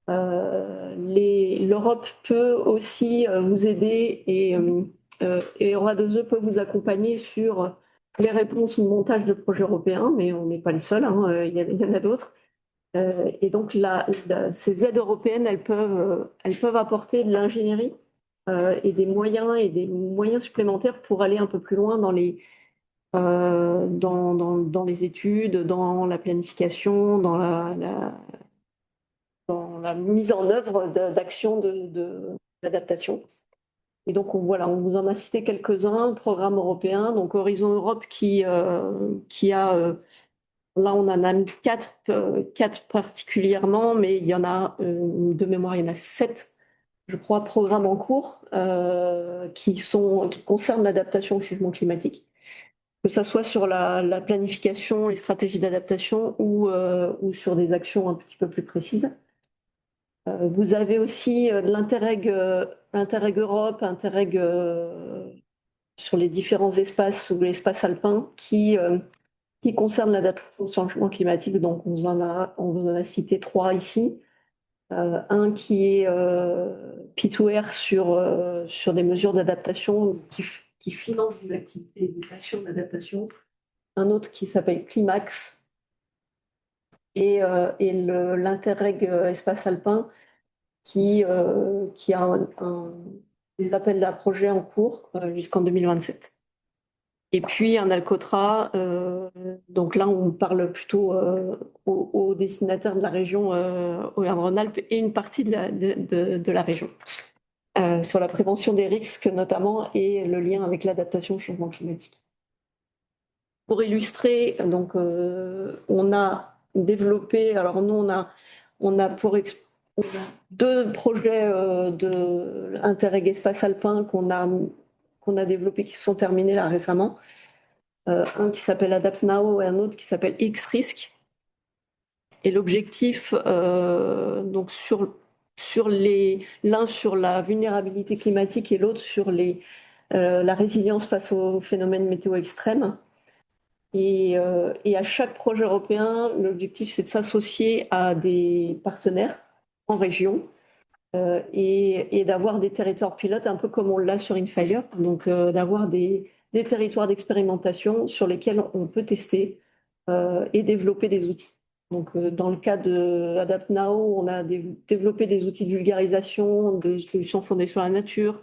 L'Europe peut aussi vous aider et EURA2E peut vous accompagner sur les réponses au montage de projets européens, mais on n'est pas les seuls, hein, il y en a d'autres. Et donc, ces aides européennes, elles peuvent apporter de l'ingénierie et des moyens supplémentaires pour aller un peu plus loin dans les études, dans la planification, dans la mise en œuvre d'actions d'adaptation. Et donc, on vous en a cité quelques-uns, programme européen, donc Horizon Europe qui a, là on en a mis quatre particulièrement, mais il y en a, de mémoire, il y en a 7, je crois, programmes en cours qui concernent l'adaptation au changement climatique, que ça soit sur la planification, les stratégies d'adaptation ou sur des actions un petit peu plus précises. Vous avez aussi l'Interreg Europe, Interreg sur les différents espaces ou l'espace alpin qui concerne l'adaptation au changement climatique. Donc, on vous en a cité 3 ici. Un qui est P2R sur des mesures d'adaptation qui finance des activités, des actions d'adaptation. Un autre qui s'appelle Climax et l'Interreg Espace Alpin qui a des appels à projets en cours jusqu'en 2027. Et puis un Alcotra, donc là on parle plutôt aux destinataires de la région Auvergne-Rhône-Alpes et une partie de la région, sur la prévention des risques notamment et le lien avec l'adaptation au changement climatique. Pour illustrer, donc on a développé, alors nous on a 2 projets de Interreg Espace Alpin qu'on a développés qui se sont terminés là récemment. Un qui s'appelle Adapt Now et un autre qui s'appelle X-Risk. Et l'objectif, donc l'un sur la vulnérabilité climatique et l'autre sur la résilience face aux phénomènes météo extrêmes. Et à chaque projet européen, l'objectif c'est de s'associer à des partenaires en région et d'avoir des territoires pilotes un peu comme on l'a sur InFire, donc d'avoir des territoires d'expérimentation sur lesquels on peut tester et développer des outils. Donc dans le cas de Adapt Now, on a développé des outils de vulgarisation, de solutions fondées sur la nature,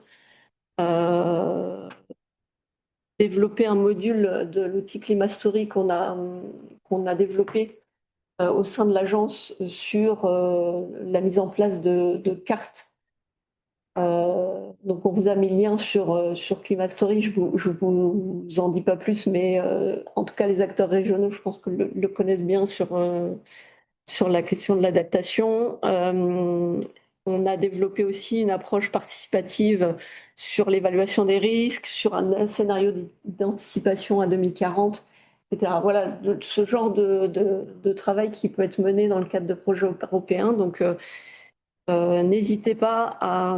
développé un module de l'outil Climastory qu'on a développé au sein de l'agence sur la mise en place de cartes. Donc on vous a mis le lien sur Climastory, je vous en dis pas plus, mais en tout cas les acteurs régionaux, je pense que le connaissent bien sur la question de l'adaptation. On a développé aussi une approche participative sur l'évaluation des risques, sur un scénario d'anticipation à 2040, etc. Voilà, ce genre de travail qui peut être mené dans le cadre de projets européens. Donc, n'hésitez pas à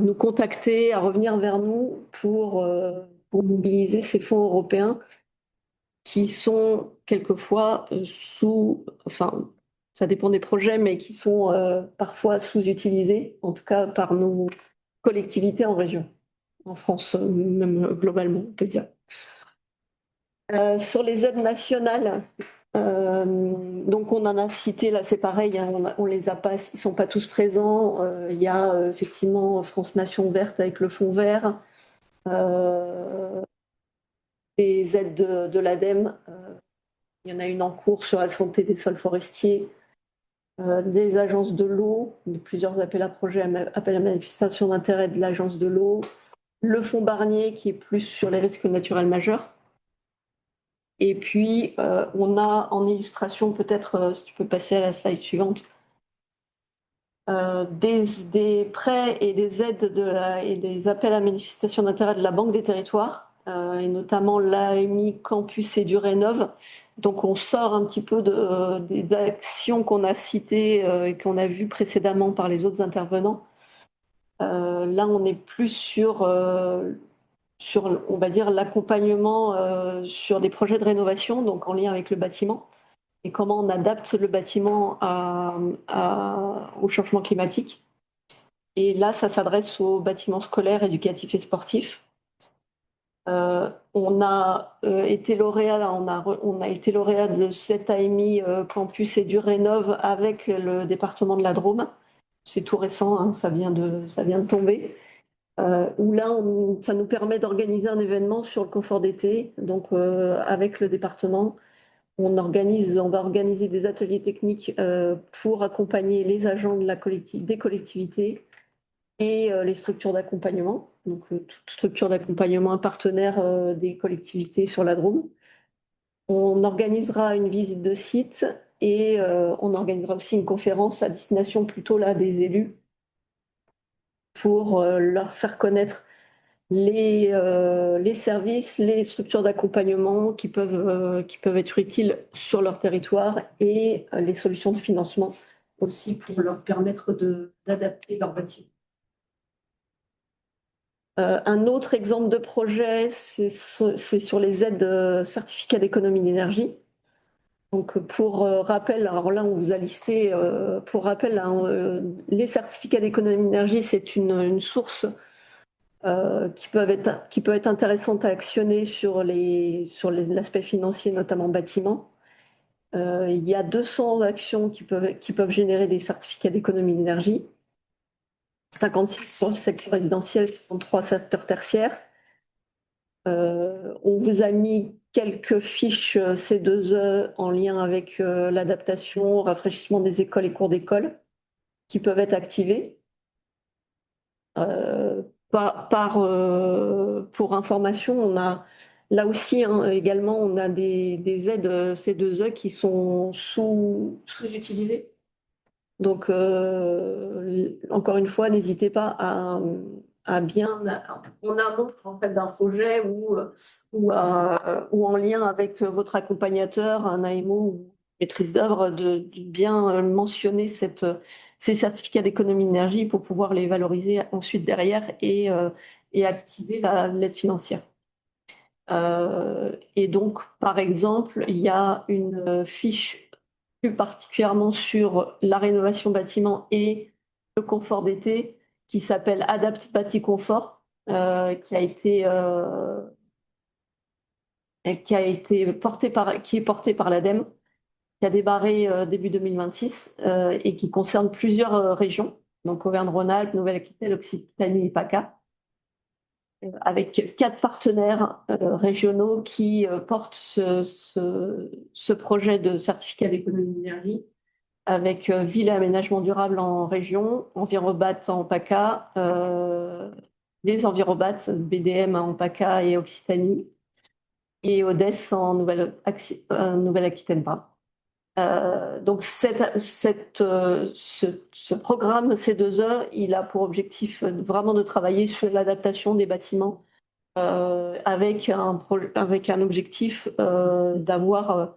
nous contacter, à revenir vers nous pour mobiliser ces fonds européens qui sont quelquefois enfin, ça dépend des projets, mais qui sont parfois sous-utilisés, en tout cas par nos collectivités en région, en France, même globalement, on peut dire. Sur les aides nationales, donc on en a cité, là c'est pareil, hein, on les a pas, ils sont pas tous présents. Il y a effectivement France Nation Verte avec le Fonds Vert, des aides de l'ADEME, il y en a une en cours sur la santé des sols forestiers, des agences de l'eau, plusieurs appels à projets, appels à manifestation d'intérêt de l'agence de l'eau, le fonds Barnier qui est plus sur les risques naturels majeurs. Et puis, on a en illustration, peut-être, si tu peux passer à la slide suivante, des prêts et des aides et des appels à manifestation d'intérêt de la Banque des territoires, et notamment l'AMI Campus et du Rénov'. Donc, on sort un petit peu des actions qu'on a citées et qu'on a vues précédemment par les autres intervenants. Là, on est plus sur on va dire, l'accompagnement sur des projets de rénovation, donc en lien avec le bâtiment, et comment on adapte le bâtiment au changement climatique. Et là, ça s'adresse aux bâtiments scolaires, éducatifs et sportifs. On a été lauréat, on a été lauréat de cet AMI Campus et du Rénov' avec le département de la Drôme. C'est tout récent, hein, ça vient de tomber. Où là, ça nous permet d'organiser un événement sur le confort d'été. Donc, avec le département, on va organiser des ateliers techniques pour accompagner les agents des collectivités et les structures d'accompagnement, donc toute structure d'accompagnement, un partenaire des collectivités sur la Drôme. On organisera une visite de site et on organisera aussi une conférence à destination plutôt là des élus pour leur faire connaître les services, les structures d'accompagnement qui peuvent être utiles sur leur territoire et les solutions de financement aussi pour leur permettre d'adapter leur bâtiment. Un autre exemple de projet, c'est sur les aides certificats d'économie d'énergie. Donc pour rappel, alors là on vous a listé, pour rappel, hein, les certificats d'économie d'énergie, c'est une source qui peut être intéressante à actionner sur l'aspect financier, notamment bâtiment. Il y a 200 actions qui peuvent générer des certificats d'économie d'énergie. 56 sur le secteur résidentiel, 53 secteur tertiaire. On vous a mis quelques fiches C2E en lien avec l'adaptation, rafraîchissement des écoles et cours d'école qui peuvent être activées. Pour information, on a là aussi également on a des aides C2E qui sont sous-utilisées. Donc encore une fois, n'hésitez pas à bien en amont en fait d'un projet ou en lien avec votre accompagnateur, un AMO ou maîtrise d'œuvre, de bien mentionner ces certificats d'économie d'énergie pour pouvoir les valoriser ensuite derrière et activer l'aide financière. Et donc, par exemple, il y a une fiche plus particulièrement sur la rénovation bâtiment et le confort d'été, qui s'appelle Adapt Bâti Confort, qui est porté par l'ADEME, qui a démarré début 2026 et qui concerne plusieurs régions, donc Auvergne-Rhône-Alpes, Nouvelle-Aquitaine, Occitanie et PACA, avec 4 partenaires régionaux qui portent ce projet de certificat d'économie d'énergie, avec Ville et Aménagement Durable en région, Envirobat en PACA, les Envirobat, BDM en PACA et Occitanie, et ODES en Nouvelle-Aquitaine. Donc ce programme C2E, il a pour objectif vraiment de travailler sur l'adaptation des bâtiments avec un objectif d'avoir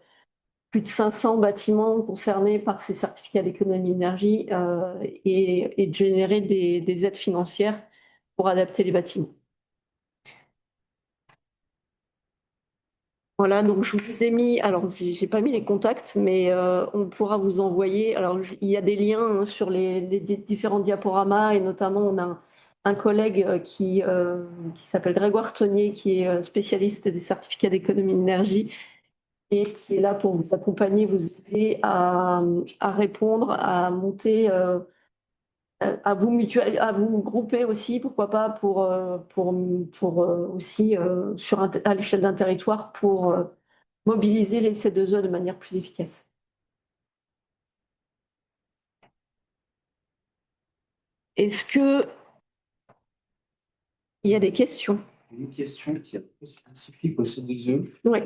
plus de 500 bâtiments concernés par ces certificats d'économie d'énergie et de générer des aides financières pour adapter les bâtiments. Voilà, donc je vous ai mis, alors j'ai pas mis les contacts, mais on pourra vous envoyer. Alors il y a des liens sur les différents diaporamas et notamment on a un collègue qui s'appelle Grégoire Tonnier, qui est spécialiste des certificats d'économie d'énergie et qui est là pour vous accompagner, vous aider à répondre, à monter, à vous grouper aussi, pourquoi pas, pour aussi à l'échelle d'un territoire pour mobiliser les C2E de manière plus efficace. Est-ce que il y a des questions? Une question qui est spécifique au C2E. Oui.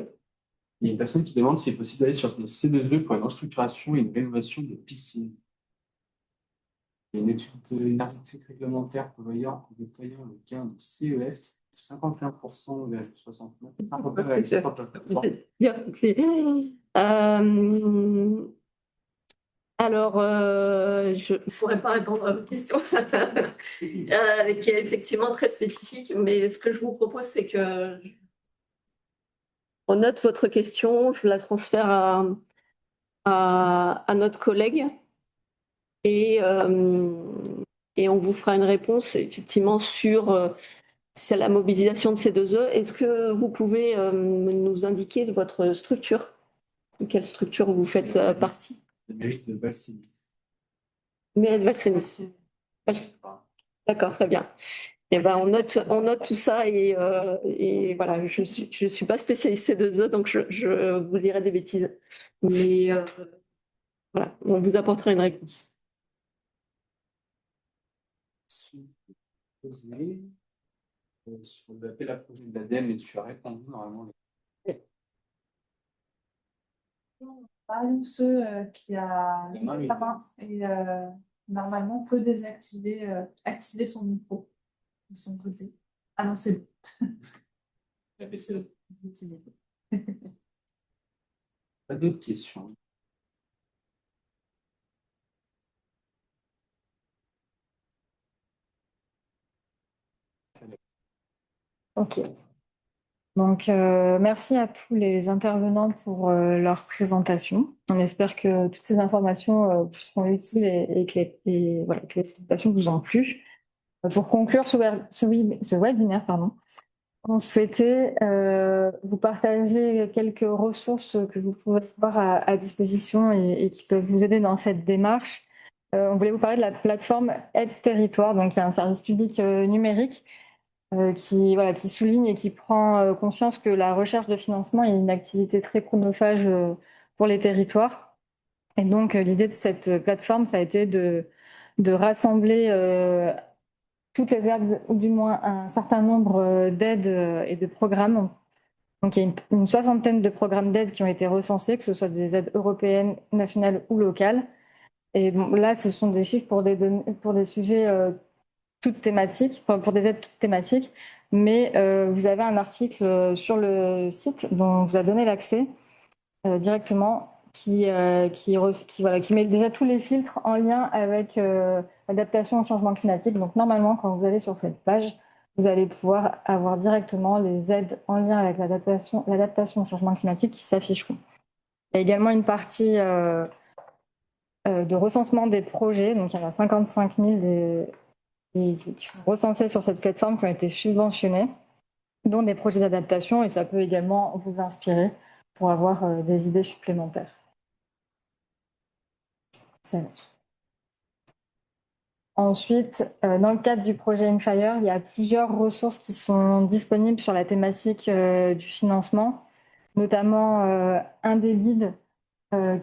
Il y a une personne qui demande s'il est possible d'aller sur le C2E pour une restructuration et une rénovation de piscine. Il y a une étude énergétique réglementaire prévoyant le gain de CEF de 51% vers 69%. Alors, je ne pourrais pas répondre à votre question, qui est effectivement très spécifique, mais ce que je vous propose, c'est que on note votre question, je la transfère à notre collègue et on vous fera une réponse effectivement sur la mobilisation de ces C2E. Est-ce que vous pouvez nous indiquer votre structure? De quelle structure vous faites partie? Le mérite de Valsinis. Mais Valsinis. D'accord, très bien. Et ben on note tout ça et voilà, je suis pas spécialiste C2E, donc je vous dirai des bêtises. Mais voilà, on vous apportera une réponse. posé sur l'appel à projet de l'ADEME et tu as répondu normalement. Marion ceux qui a Il y en a un, levé la main et normalement peut activer son micro de son côté. Ah non, c'est Il a baissé le- bon. Pas d'autres questions. Ok. Donc, merci à tous les intervenants pour leur présentation. On espère que toutes ces informations vous seront utiles voilà, que les présentations vous ont plu. Pour conclure ce webinaire, pardon, on souhaitait vous partager quelques ressources que vous pouvez avoir à disposition et qui peuvent vous aider dans cette démarche. On voulait vous parler de la plateforme Aide Territoire, donc il y a un service public numérique qui souligne et qui prend conscience que la recherche de financement est une activité très chronophage pour les territoires. Et donc, l'idée de cette plateforme, ça a été de rassembler toutes les aides, ou du moins un certain nombre d'aides et de programmes. Donc, il y a une soixantaine de programmes d'aide qui ont été recensés, que ce soit des aides européennes, nationales ou locales. Et bon, là, ce sont des chiffres pour des sujets toutes thématiques, enfin, pour des aides toutes thématiques. Mais vous avez un article sur le site dont on vous a donné l'accès directement qui met déjà tous les filtres en lien avec l'adaptation au changement climatique. Donc normalement, quand vous allez sur cette page, vous allez pouvoir avoir directement les aides en lien avec l'adaptation au changement climatique qui s'afficheront. Il y a également une partie de recensement des projets. Donc il y en a 55 000 qui sont recensés sur cette plateforme qui ont été subventionnés, dont des projets d'adaptation, et ça peut également vous inspirer pour avoir des idées supplémentaires. Ensuite, dans le cadre du projet InFire, il y a plusieurs ressources qui sont disponibles sur la thématique du financement, notamment un des guides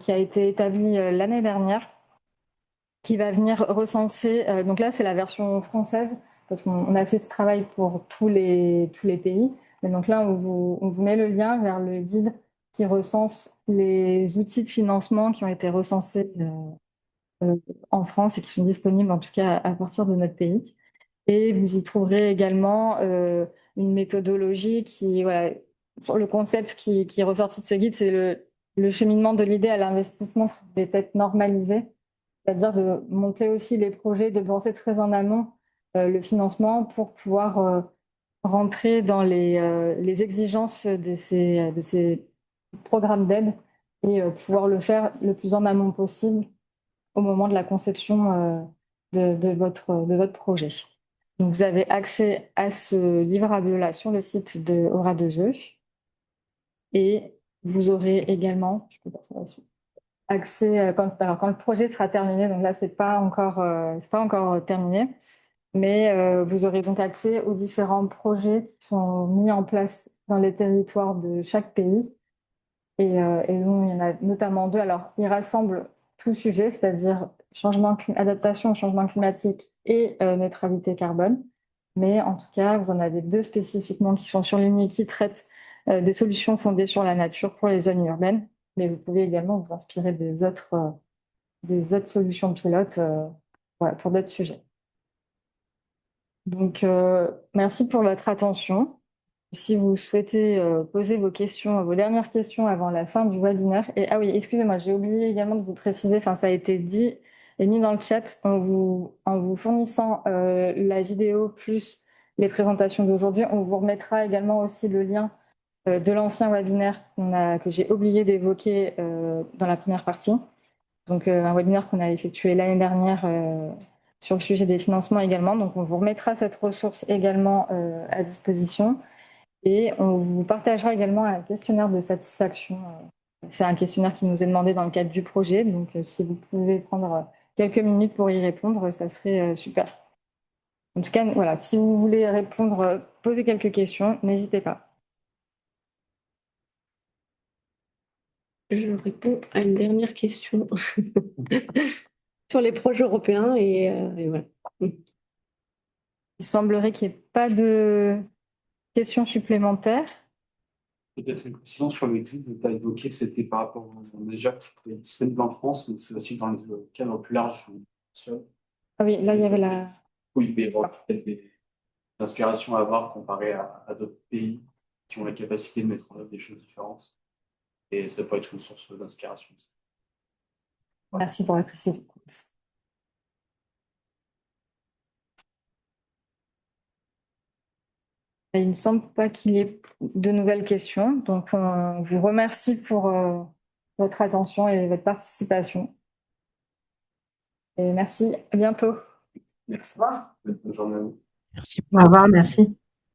qui a été établi l'année dernière, qui va venir recenser, donc là c'est la version française, parce qu'on a fait ce travail pour tous les pays, mais donc là on vous met le lien vers le guide qui recense les outils de financement qui ont été recensés en France et qui sont disponibles en tout cas à partir de notre pays. Et vous y trouverez également une méthodologie voilà, le concept qui est ressorti de ce guide, c'est le cheminement de l'idée à l'investissement qui devait être normalisé, c'est-à-dire de monter aussi les projets, de penser très en amont le financement pour pouvoir rentrer dans les exigences de ces programmes d'aide et pouvoir le faire le plus en amont possible au moment de la conception de votre projet. Donc, vous avez accès à ce livrable-là sur le site de Aura 2E et vous aurez également, je peux passer là-dessus, accès quand le projet sera terminé. Donc là, c'est pas encore terminé, mais vous aurez donc accès aux différents projets qui sont mis en place dans les territoires de chaque pays. Et donc, il y en a notamment deux. Alors, ils rassemblent tout sujet, c'est-à-dire adaptation au changement climatique et neutralité carbone. Mais en tout cas, vous en avez deux spécifiquement qui sont surlignés, qui traitent des solutions fondées sur la nature pour les zones urbaines. Mais vous pouvez également vous inspirer des autres solutions pilotes voilà, pour d'autres sujets. Donc, merci pour votre attention. Si vous souhaitez poser vos dernières questions avant la fin du webinaire. Et ah oui, excusez-moi, j'ai oublié également de vous préciser, enfin ça a été dit et mis dans le chat, en vous fournissant la vidéo plus les présentations d'aujourd'hui, on vous remettra également aussi le lien de l'ancien webinaire que j'ai oublié d'évoquer dans la première partie. Donc un webinaire qu'on a effectué l'année dernière sur le sujet des financements également. Donc on vous remettra cette ressource également à disposition. Et on vous partagera également un questionnaire de satisfaction. C'est un questionnaire qui nous est demandé dans le cadre du projet. Donc, si vous pouvez prendre quelques minutes pour y répondre, ça serait super. En tout cas, voilà, si vous voulez répondre, poser quelques questions, n'hésitez pas. Je réponds à une dernière question sur les projets européens et voilà. Il semblerait qu'il n'y ait pas de questions supplémentaires. Peut-être une précision sur le guide, tu as évoqué que c'était par rapport aux mesures qui étaient disponibles en France, mais c'est aussi dans le cadre plus large seul. Ah oui, là, il y avait la... Oui, mais bon, peut-être des inspirations à avoir comparées à d'autres pays qui ont la capacité de mettre en œuvre des choses différentes. Et ça peut être une source d'inspiration. Merci pour la précision. Il ne semble pas qu'il y ait de nouvelles questions. Donc, on vous remercie pour votre attention et votre participation. Et merci, à bientôt. Merci. Au revoir. Bonne journée à vous. Merci. Au revoir, merci.